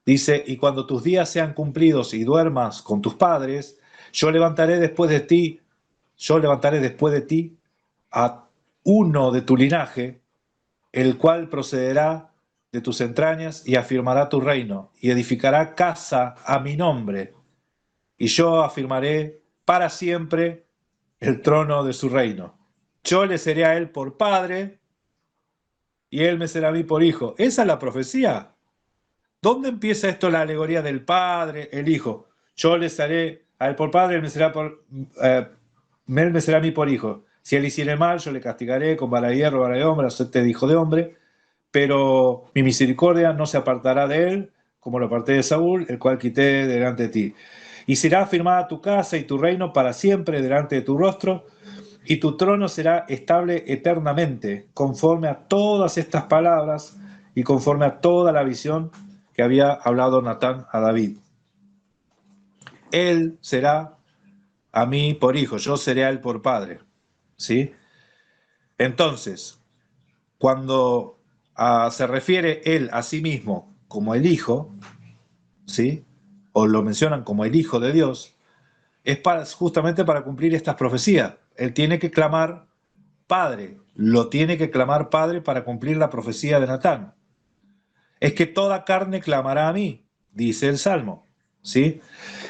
dice, y cuando tus días sean cumplidos y duermas con tus padres, yo levantaré después de ti a uno de tu linaje, el cual procederá de tus entrañas y afirmará tu reino, y edificará casa a mi nombre, y yo afirmaré para siempre el trono de su reino. Yo le seré a él por padre, y él me será a mí por hijo. Esa es la profecía. ¿Dónde empieza esto la alegoría del padre, el hijo? Yo le seré a él por padre, él me será a mí por hijo. Si él hiciere mal, yo le castigaré con vara de hierro, vara de hombre, hacerte de hijo de hombre, pero mi misericordia no se apartará de él, como lo aparté de Saúl, el cual quité delante de ti. Y será afirmada tu casa y tu reino para siempre delante de tu rostro, y tu trono será estable eternamente, conforme a todas estas palabras y conforme a toda la visión que había hablado Natán a David. Él será a mí por hijo, yo seré a él por padre. ¿Sí? Entonces, cuando se refiere él a sí mismo como el hijo, ¿sí? O lo mencionan como el hijo de Dios, es justamente para cumplir estas profecías. Él tiene que clamar padre, lo tiene que clamar padre para cumplir la profecía de Natán. Es que toda carne clamará a mí, dice el Salmo, ¿sí?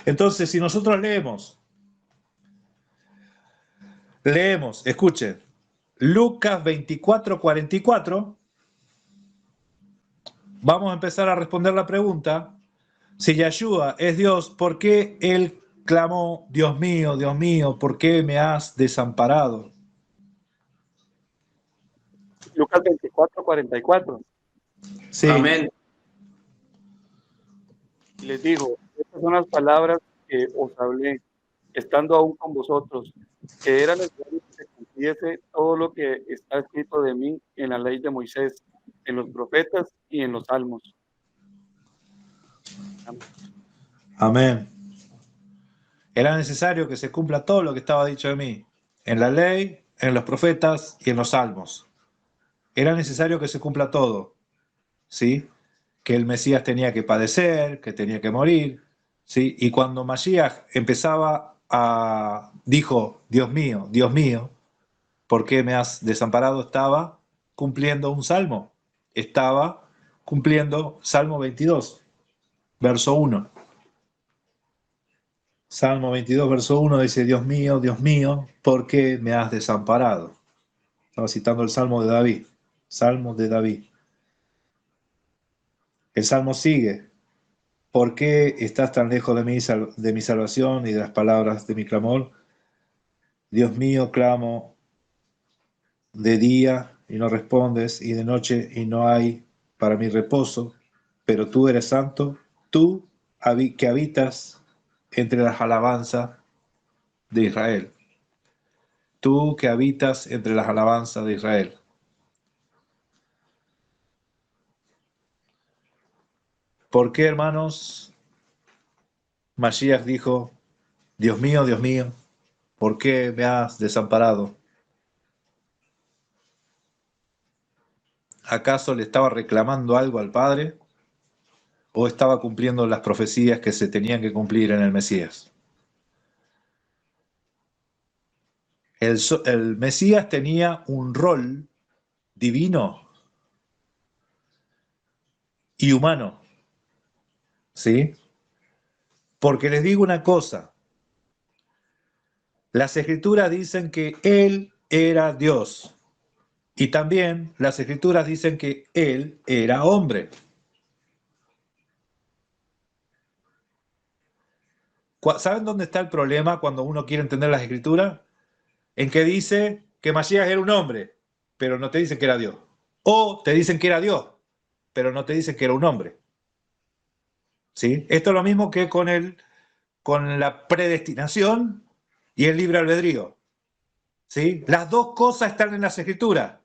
Entonces, si nosotros leemos, escuchen, Lucas 24:44, vamos a empezar a responder la pregunta, si Yahshua es Dios, ¿por qué él clamó, Dios mío, ¿por qué me has desamparado? Lucas 24:44. Sí. Amén. Y les dijo, estas son las palabras que os hablé, estando aún con vosotros, que era necesario que se cumpliese todo lo que está escrito de mí en la ley de Moisés, en los profetas y en los salmos. Amén. Era necesario que se cumpla todo lo que estaba dicho de mí, en la ley, en los profetas y en los salmos. Era necesario que se cumpla todo, ¿sí? Que el Mesías tenía que padecer, que tenía que morir, ¿sí? Y cuando Mashiach dijo, Dios mío, ¿por qué me has desamparado? Estaba cumpliendo un salmo, estaba cumpliendo Salmo 22, verso 1. Salmo 22, verso 1 dice, Dios mío, ¿por qué me has desamparado? Estaba citando el Salmo de David. Salmo de David. El Salmo sigue. ¿Por qué estás tan lejos de mi salvación y de las palabras de mi clamor? Dios mío, clamo de día y no respondes, y de noche y no hay para mi reposo. Pero tú eres santo, tú que habitas entre las alabanzas de Israel. Tú que habitas entre las alabanzas de Israel. ¿Por qué, hermanos? Mashiach dijo, Dios mío, ¿por qué me has desamparado? ¿Acaso le estaba reclamando algo al Padre? ¿O estaba cumpliendo las profecías que se tenían que cumplir en el Mesías? El Mesías tenía un rol divino y humano. ¿Sí? Porque les digo una cosa. Las Escrituras dicen que Él era Dios. Y también las Escrituras dicen que Él era hombre. ¿Saben dónde está el problema cuando uno quiere entender las Escrituras? En que dice que Masías era un hombre, pero no te dicen que era Dios. O te dicen que era Dios, pero no te dicen que era un hombre. ¿Sí? Esto es lo mismo que con la predestinación y el libre albedrío. ¿Sí? Las dos cosas están en las Escrituras.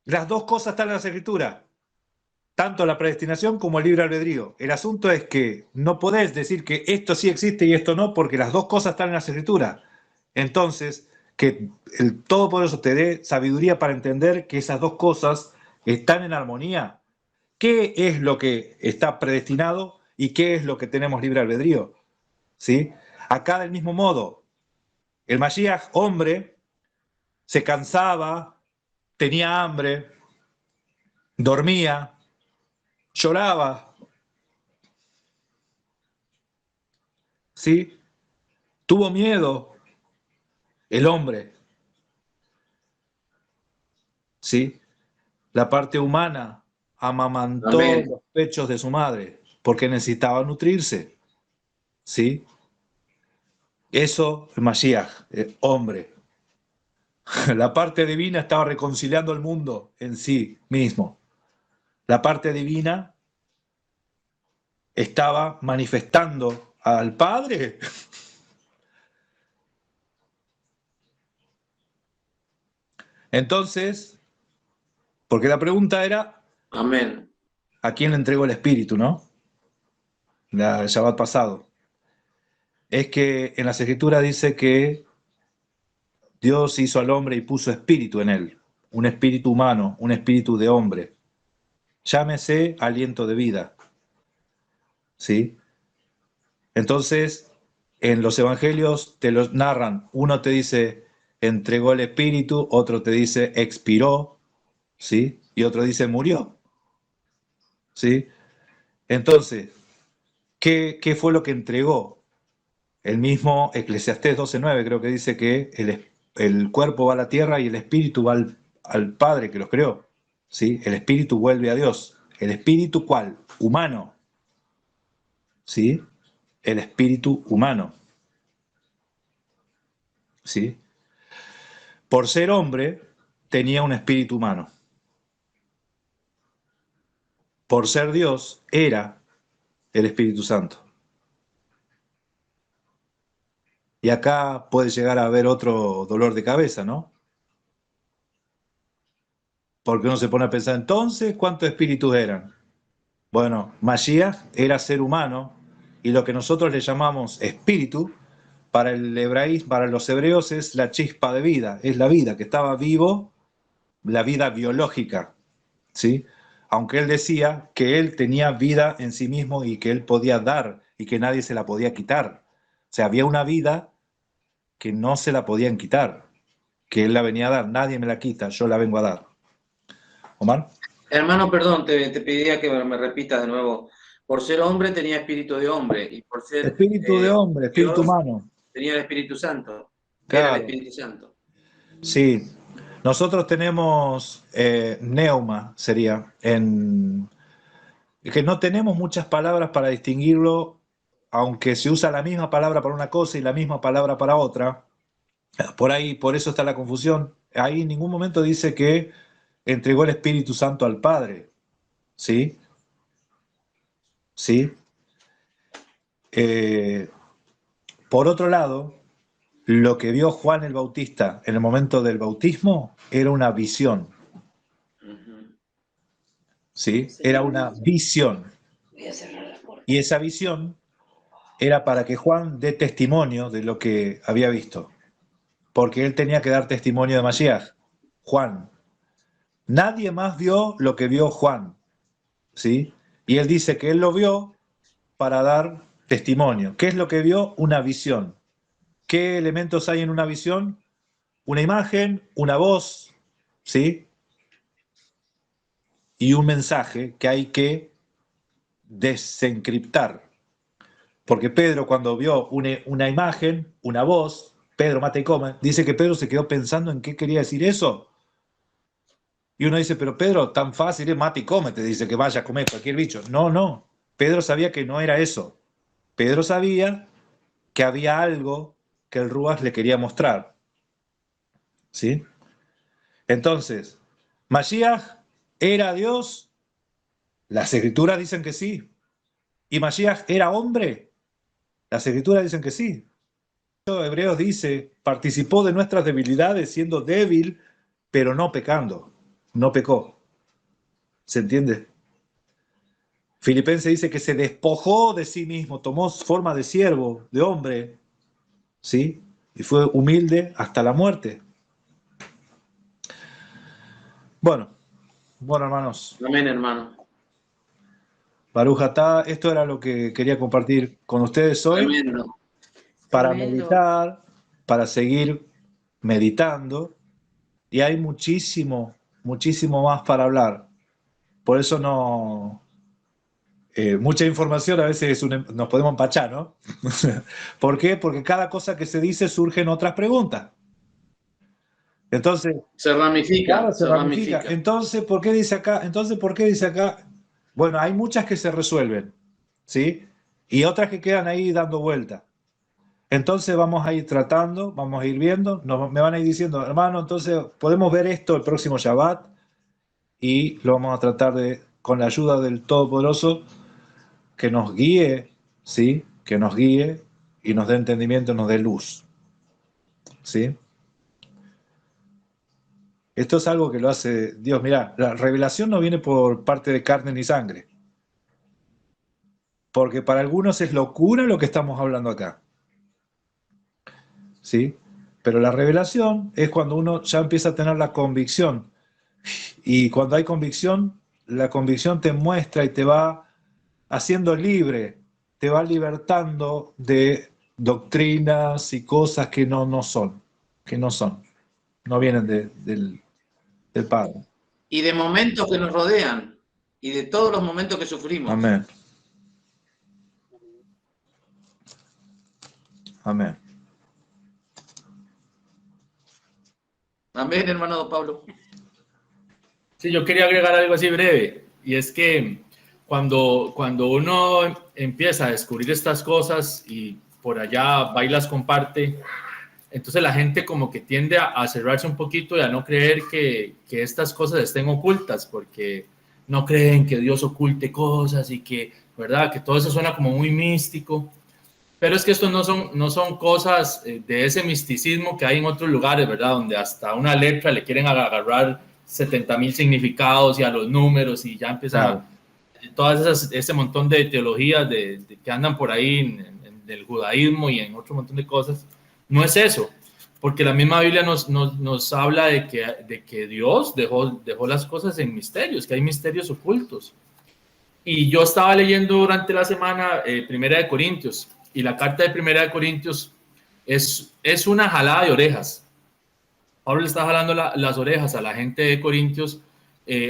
Las dos cosas están en las Escrituras. Tanto la predestinación como el libre albedrío. El asunto es que no podés decir que esto sí existe y esto no, porque las dos cosas están en las Escrituras. Entonces, que el Todopoderoso te dé sabiduría para entender que esas dos cosas están en armonía. ¿Qué es lo que está predestinado y qué es lo que tenemos libre albedrío? ¿Sí? Acá del mismo modo, el Mashiach, hombre, se cansaba, tenía hambre, dormía, lloraba, ¿sí? Tuvo miedo el hombre, ¿sí? La parte humana amamantó Amén. los pechos de su madre porque necesitaba nutrirse, ¿sí? Eso, el Mashiach, el hombre. La parte divina estaba reconciliando el mundo en sí mismo. La parte divina estaba manifestando al Padre. Entonces, porque la pregunta era, Amén. ¿a quién le entregó el Espíritu, no? El Shabbat pasado. Es que en las Escrituras dice que Dios hizo al hombre y puso espíritu en él, un espíritu humano, un espíritu de hombre. Llámese aliento de vida. ¿Sí? Entonces, en los evangelios te los narran. Uno te dice, entregó el espíritu, otro te dice, expiró, ¿sí? Y otro dice, murió. ¿Sí? Entonces, ¿qué fue lo que entregó? El mismo Eclesiastés 12:9 creo que dice que el cuerpo va a la tierra y el espíritu va al Padre que los creó. ¿Sí? El espíritu vuelve a Dios. ¿El espíritu cuál? Humano. ¿Sí? El espíritu humano. ¿Sí? Por ser hombre, tenía un espíritu humano. Por ser Dios, era el Espíritu Santo. Y acá puede llegar a haber otro dolor de cabeza, ¿no? Porque uno se pone a pensar, entonces, ¿cuántos espíritus eran? Bueno, Mashiach era ser humano y lo que nosotros le llamamos espíritu, para el hebraísmo, para los hebreos es la chispa de vida, es la vida, que estaba vivo, la vida biológica, ¿sí? Aunque él decía que él tenía vida en sí mismo y que él podía dar y que nadie se la podía quitar. O sea, había una vida que no se la podían quitar, que él la venía a dar, nadie me la quita, yo la vengo a dar. Omar. Hermano, perdón, te pediría que me repitas de nuevo. Por ser hombre tenía espíritu de hombre y por ser Espíritu de hombre, espíritu Dios humano. tenía el Espíritu Santo. Era el Claro. Espíritu Santo. Sí, nosotros tenemos neuma, sería, que no tenemos muchas palabras para distinguirlo, aunque se usa la misma palabra para una cosa y la misma palabra para otra. Por ahí, por eso está la confusión. Ahí en ningún momento dice que entregó el Espíritu Santo al Padre. ¿Sí? ¿Sí? Por otro lado, lo que vio Juan el Bautista en el momento del bautismo era una visión. ¿Sí? Era una visión. Y esa visión era para que Juan dé testimonio de lo que había visto. Porque él tenía que dar testimonio de Mashiach. Juan. Nadie más vio lo que vio Juan. ¿Sí? Y él dice que él lo vio para dar testimonio. ¿Qué es lo que vio? Una visión. ¿Qué elementos hay en una visión? Una imagen, una voz, ¿sí? y un mensaje que hay que desencriptar. Porque Pedro, cuando vio una imagen, una voz, Pedro mata y come, dice que Pedro se quedó pensando en qué quería decir eso. Y uno dice, pero Pedro, tan fácil es mata y come, te dice que vaya a comer cualquier bicho. No, no. Pedro sabía que no era eso. Pedro sabía que había algo que el Ruach le quería mostrar. ¿Sí? Entonces, ¿Mashiach era Dios? Las escrituras dicen que sí. ¿Y Mashiach era hombre? Las escrituras dicen que sí. Hebreos dice, participó de nuestras debilidades siendo débil, pero no pecando. No pecó. ¿Se entiende? Filipenses dice que se despojó de sí mismo, tomó forma de siervo, de hombre, ¿sí? Y fue humilde hasta la muerte. Bueno, hermanos. Amén, hermano. Baruch atá, esto era lo que quería compartir con ustedes hoy. Tremendo. Para Tremendo. meditar, para seguir meditando. Y hay muchísimo más para hablar. Por eso no... mucha información a veces nos podemos empachar, ¿no? ¿Por qué? Porque cada cosa que se dice surgen otras preguntas. Entonces, Se ramifica, claro, se ramifica. Entonces, ¿por qué dice acá? Bueno, hay muchas que se resuelven, ¿sí? Y otras que quedan ahí dando vuelta. Entonces vamos a ir tratando, vamos a ir viendo, me van a ir diciendo, hermano, entonces podemos ver esto el próximo Shabbat y lo vamos a tratar de, con la ayuda del Todopoderoso, que nos guíe, ¿sí? Que nos guíe y nos dé entendimiento, nos dé luz, ¿sí? Esto es algo que lo hace Dios. Mirá, la revelación no viene por parte de carne ni sangre, porque para algunos es locura lo que estamos hablando acá, ¿sí? Pero la revelación es cuando uno ya empieza a tener la convicción, y cuando hay convicción, la convicción te muestra y te va haciendo libre, te va libertando de doctrinas y cosas que no son, no vienen del Padre. Y de momentos que nos rodean, y de todos los momentos que sufrimos. Amén. Amén. Amén, hermano Pablo. Sí, yo quería agregar algo así breve, y es que cuando uno empieza a descubrir estas cosas y por allá va y las comparte, entonces la gente como que tiende a cerrarse un poquito y a no creer que estas cosas estén ocultas, porque no creen que Dios oculte cosas y que, ¿verdad? Que todo eso suena como muy místico. Pero es que estos no son cosas de ese misticismo que hay en otros lugares, ¿verdad? Donde hasta una letra le quieren agarrar 70,000 significados y a los números y ya empieza ese montón de teologías que andan por ahí del judaísmo y en otro montón de cosas. No es eso, porque la misma Biblia nos habla de que Dios dejó las cosas en misterios, que hay misterios ocultos. Y yo estaba leyendo durante la semana Primera de Corintios, y la carta de Primera de Corintios es una jalada de orejas. Pablo le está jalando las orejas a la gente de Corintios,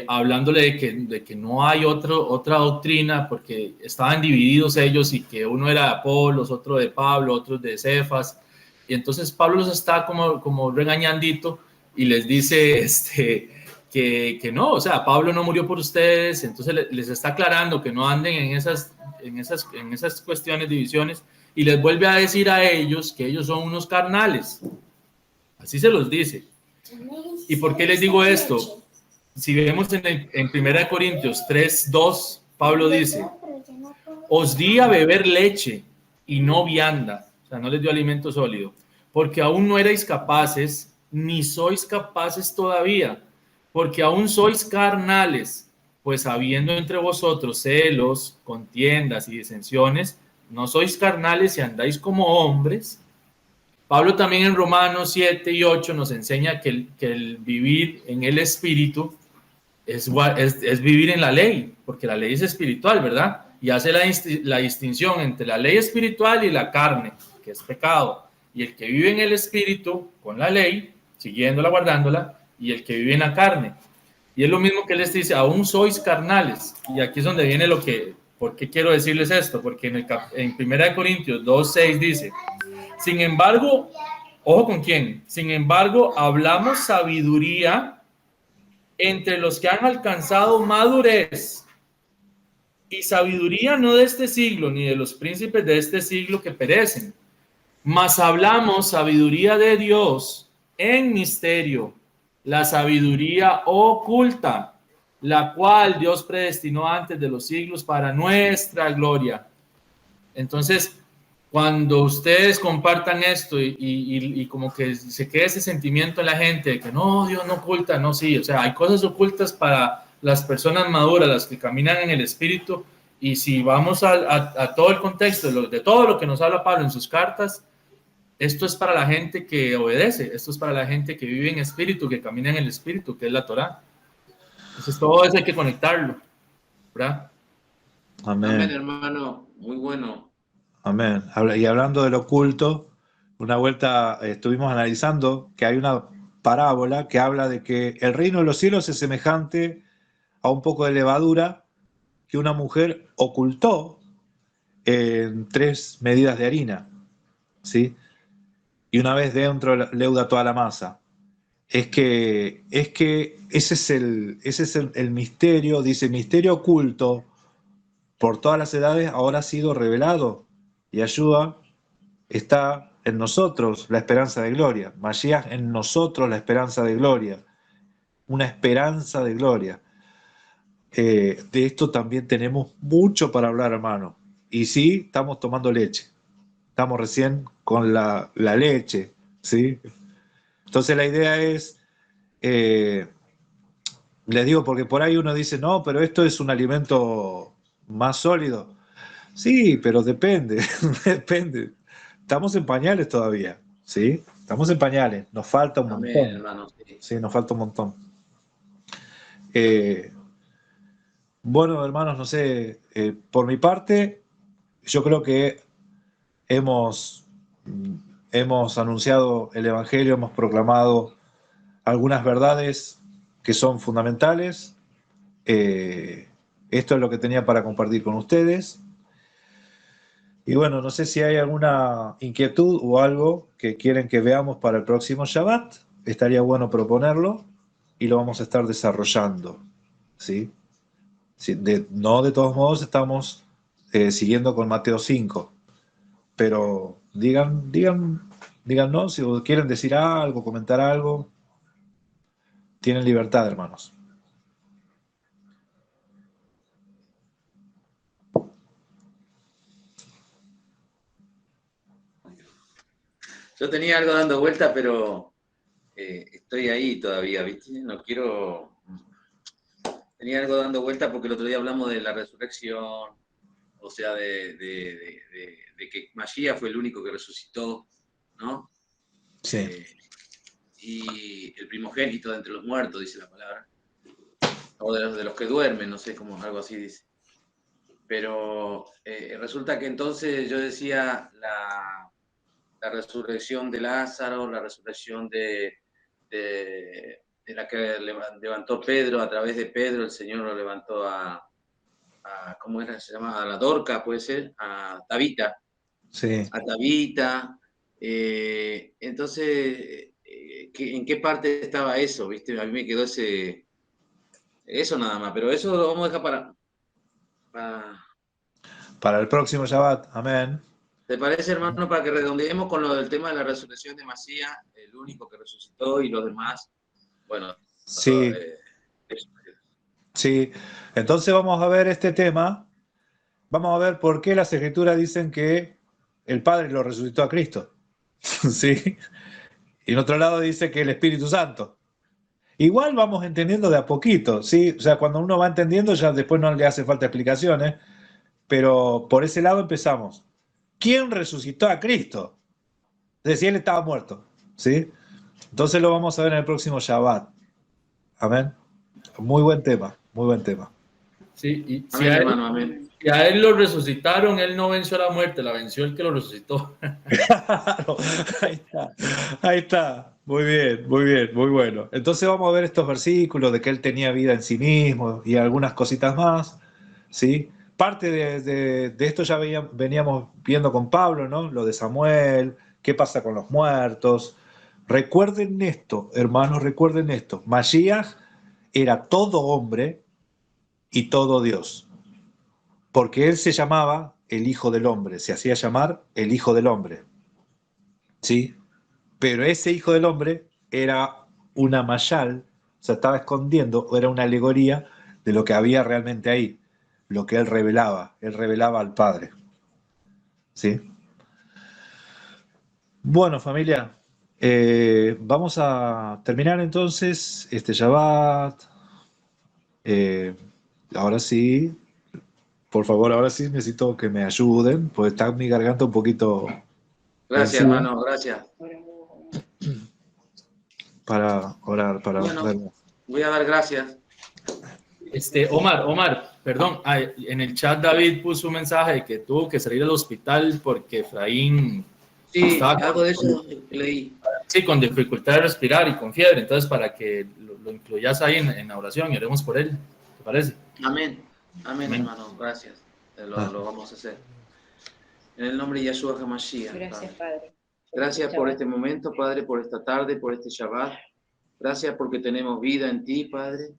hablándole de que no hay otra doctrina, porque estaban divididos ellos y que uno era de Apolos, otro de Pablo, otro de Cefas. Y entonces Pablo los está como regañandito y les dice que no, o sea, Pablo no murió por ustedes. Entonces les está aclarando que no anden en esas cuestiones, divisiones, y les vuelve a decir a ellos que ellos son unos carnales. Así se los dice. ¿Y por qué les digo esto? Si vemos en 1 Corintios 3:2, Pablo dice: os di a beber leche y no vianda, o sea, no les dio alimento sólido, porque aún no erais capaces, ni sois capaces todavía, porque aún sois carnales, pues habiendo entre vosotros celos, contiendas y disensiones, no sois carnales y andáis como hombres. Pablo también en Romanos 7 y 8 nos enseña que el vivir en el Espíritu es vivir en la ley, porque la ley es espiritual, ¿verdad? Y hace la distinción entre la ley espiritual y la carne, que es pecado. Y el que vive en el Espíritu, con la ley, siguiéndola, guardándola, y el que vive en la carne. Y es lo mismo que él les dice, aún sois carnales. Y aquí es donde viene ¿por qué quiero decirles esto? Porque en 1 Corintios 2:6 dice, sin embargo, ojo con quién, sin embargo, hablamos sabiduría entre los que han alcanzado madurez, y sabiduría no de este siglo, ni de los príncipes de este siglo que perecen, mas hablamos sabiduría de Dios en misterio, la sabiduría oculta, la cual Dios predestinó antes de los siglos para nuestra gloria. Entonces, cuando ustedes compartan esto y como que se quede ese sentimiento en la gente de que no, Dios no oculta, no, sí, o sea, hay cosas ocultas para las personas maduras, las que caminan en el Espíritu, y si vamos a todo el contexto de todo lo que nos habla Pablo en sus cartas, esto es para la gente que obedece, esto es para la gente que vive en Espíritu, que camina en el Espíritu, que es la Torá. Entonces todo eso hay que conectarlo, ¿verdad? Amén. Amén, hermano, muy bueno. Amén. Y hablando del oculto, una vuelta estuvimos analizando que hay una parábola que habla de que el reino de los cielos es semejante a un poco de levadura que una mujer ocultó en 3 medidas de harina, ¿sí? Y una vez dentro leuda toda la masa. Es que ese es el misterio, dice, misterio oculto por todas las edades ahora ha sido revelado. Y Yeshua está en nosotros la esperanza de gloria. Mashiach en nosotros la esperanza de gloria. Una esperanza de gloria. De esto también tenemos mucho para hablar, hermano. Y sí, estamos tomando leche. Estamos recién con la leche, ¿sí? Entonces la idea es, les digo, porque por ahí uno dice, no, pero esto es un alimento más sólido. Sí, pero depende, depende. Estamos en pañales todavía, ¿sí? Estamos en pañales, nos falta un Amén, montón. hermano. Sí. Sí, nos falta un montón. Bueno, hermanos, no sé, por mi parte, yo creo que hemos anunciado el Evangelio, hemos proclamado algunas verdades que son fundamentales. Esto es lo que tenía para compartir con ustedes. Y bueno, no sé si hay alguna inquietud o algo que quieren que veamos para el próximo Shabbat. Estaría bueno proponerlo y lo vamos a estar desarrollando, ¿sí? Sí, no, de todos modos estamos siguiendo con Mateo 5, pero díganos si quieren decir algo, comentar algo. Tienen libertad, hermanos. Yo tenía algo dando vuelta, pero estoy ahí todavía, ¿viste? No quiero... Tenía algo dando vuelta porque el otro día hablamos de la resurrección, o sea, de que Mashiach fue el único que resucitó, ¿no? Sí. Y el primogénito de entre los muertos, dice la palabra. O de los que duermen, no sé, como algo así dice. Pero resulta que entonces yo decía la resurrección de Lázaro, la resurrección de la que levantó Pedro, a través de Pedro el Señor lo levantó a ¿cómo era? Se llama a la Dorca, puede ser, a Tabita. Sí. A Tabita. Entonces, ¿en qué parte estaba eso? ¿Viste? A mí me quedó eso nada más, pero eso lo vamos a dejar para el próximo Shabbat. Amén. ¿Te parece, hermano, para que redondeemos con lo del tema de la resurrección de Masías, el único que resucitó y los demás? Bueno, sí. Sí. Entonces vamos a ver este tema. Vamos a ver por qué las Escrituras dicen que el Padre lo resucitó a Cristo. ¿Sí? Y en otro lado dice que el Espíritu Santo. Igual vamos entendiendo de a poquito, ¿sí? O sea, cuando uno va entendiendo ya después no le hace falta explicaciones, pero por ese lado empezamos. ¿Quién resucitó a Cristo? Es decir, él estaba muerto, ¿sí? Entonces lo vamos a ver en el próximo Shabbat. Amén. Muy buen tema, muy buen tema. Sí, y amén, si, hermano, amén. Si a él lo resucitaron, él no venció la muerte, la venció el que lo resucitó. Claro, ahí está. Muy bien, muy bien, muy bueno. Entonces vamos a ver estos versículos de que él tenía vida en sí mismo y algunas cositas más, ¿sí? Parte de esto ya veníamos viendo con Pablo, ¿no? Lo de Samuel, qué pasa con los muertos. Recuerden esto, hermanos, recuerden esto. Mashiach era todo hombre y todo Dios, porque él se llamaba el Hijo del Hombre, se hacía llamar el Hijo del Hombre, ¿sí? Pero ese Hijo del Hombre era una mayal, o sea, estaba escondiendo, era una alegoría de lo que había realmente ahí, lo que él revelaba al Padre, ¿sí? Bueno, familia, vamos a terminar entonces este Shabbat. Ahora sí, por favor, ahora sí necesito que me ayuden, porque está mi garganta un poquito Gracias, vencida, hermano, gracias. para orar, para Bueno, dar- voy a dar gracias. Omar, perdón, en el chat David puso un mensaje de que tuvo que salir al hospital porque Efraín Sí, estaba algo de eso leí. con dificultad de respirar y con fiebre, entonces para que lo incluyas ahí en la oración y oremos por él, ¿te parece? Amén, amén, Amén. hermano, gracias. Lo vamos a hacer. En el nombre de Yeshua HaMashiach. Gracias, Padre. Gracias por este momento, Padre, por esta tarde, por este Shabbat. Gracias porque tenemos vida en ti, Padre.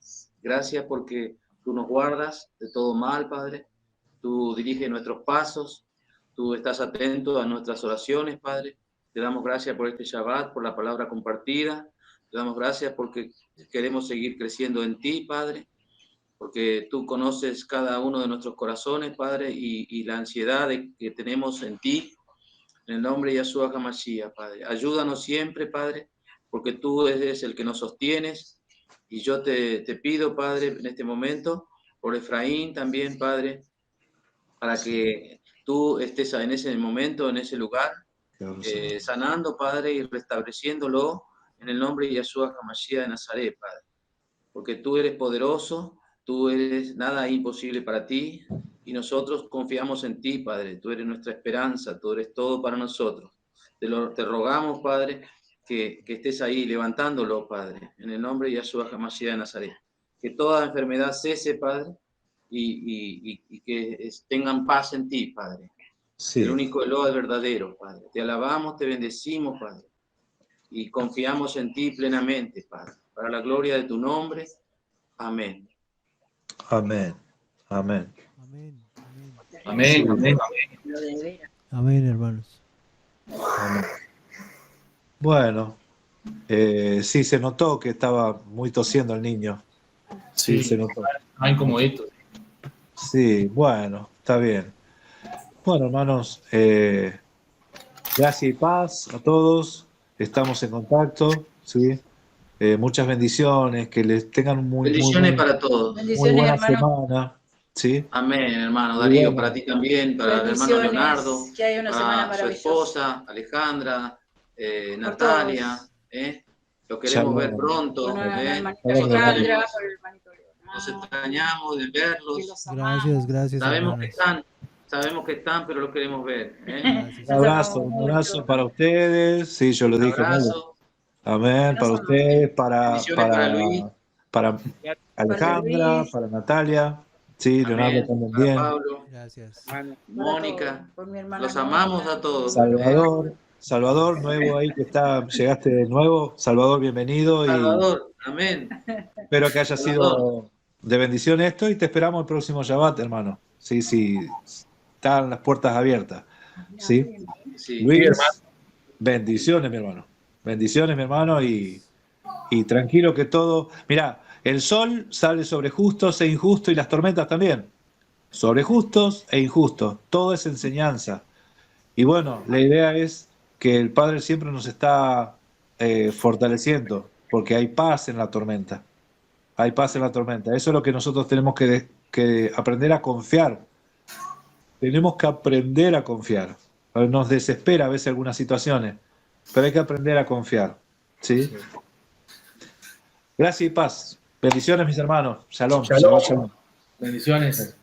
Gracias porque tú nos guardas de todo mal, Padre. Tú diriges nuestros pasos. Tú estás atento a nuestras oraciones, Padre. Te damos gracias por este Shabbat, por la palabra compartida. Te damos gracias porque queremos seguir creciendo en ti, Padre. Porque tú conoces cada uno de nuestros corazones, Padre, y la ansiedad que tenemos en ti. En el nombre de Yeshua HaMashiach, Padre. Ayúdanos siempre, Padre, porque tú eres el que nos sostienes. Y yo te pido, Padre, en este momento, por Efraín también, Padre, para que tú estés en ese momento, en ese lugar, sanando, Padre, y restableciéndolo en el nombre de Yeshua HaMashiach de Nazaret, Padre. Porque tú eres poderoso, tú eres nada imposible para ti, y nosotros confiamos en ti, Padre. Tú eres nuestra esperanza, tú eres todo para nosotros. Te rogamos, Padre, que estés ahí levantándolo, Padre, en el nombre de Yeshua HaMashiach de Nazaret. Que toda enfermedad cese, Padre, y que tengan paz en ti, Padre. Sí. El único Eloa es verdadero, Padre. Te alabamos, te bendecimos, Padre, y confiamos en ti plenamente, Padre, para la gloria de tu nombre. Amén. Amén. Amén. Amén. Amén. Amén, amén, Lo de veras. Amén, hermanos. Amén. Bueno, sí se notó que estaba muy tosiendo el niño. Sí, se notó. Está incomodito. Sí, bueno, está bien. Bueno, hermanos, gracias y paz a todos. Estamos en contacto, ¿sí? Muchas bendiciones, que les tengan Bendiciones para todos. muy Bendiciones, buena hermano. semana, ¿sí? Amén, hermano Muy Darío, bueno. para ti también, para el hermano Bendiciones. Leonardo, Que haya una semana para su maravillosa. esposa, Alejandra, Por Natalia, Lo queremos Shalom. ver pronto. Por nuestra hermanita Shalom. Alejandra, por el hermanito Nos Leonardo, extrañamos de verlos. que los amamos. Gracias, hermanos. Sabemos que están, pero los queremos ver. Gracias. Un abrazo para ustedes. Sí, yo lo Un dije. abrazo. Amén, para ustedes, Bendiciones para Luis. para Alejandra, Luis. para Natalia, sí, Leonardo Amén. también Para bien, Pablo, Gracias. Mónica. Por mi hermana Los amamos Mónica. a todos. Salvador, nuevo ahí que llegaste de nuevo, Salvador, bienvenido y Salvador, amén. espero que haya sido de bendición esto y te esperamos el próximo Shabbat, hermano. Sí, están las puertas abiertas, sí. Sí. Luis, bendiciones, mi hermano. Bendiciones, mi hermano, y tranquilo que todo... Mirá, el sol sale sobre justos e injustos y las tormentas también. Sobre justos e injustos. Todo es enseñanza. Y bueno, la idea es que el Padre siempre nos está fortaleciendo, porque hay paz en la tormenta. Hay paz en la tormenta. Eso es lo que nosotros tenemos que aprender a confiar. Tenemos que aprender a confiar. Nos desespera a veces algunas situaciones, pero hay que aprender a confiar. ¿Sí? Gracias y paz. Bendiciones, mis hermanos. Shalom. Shalom. Shalom. Bendiciones.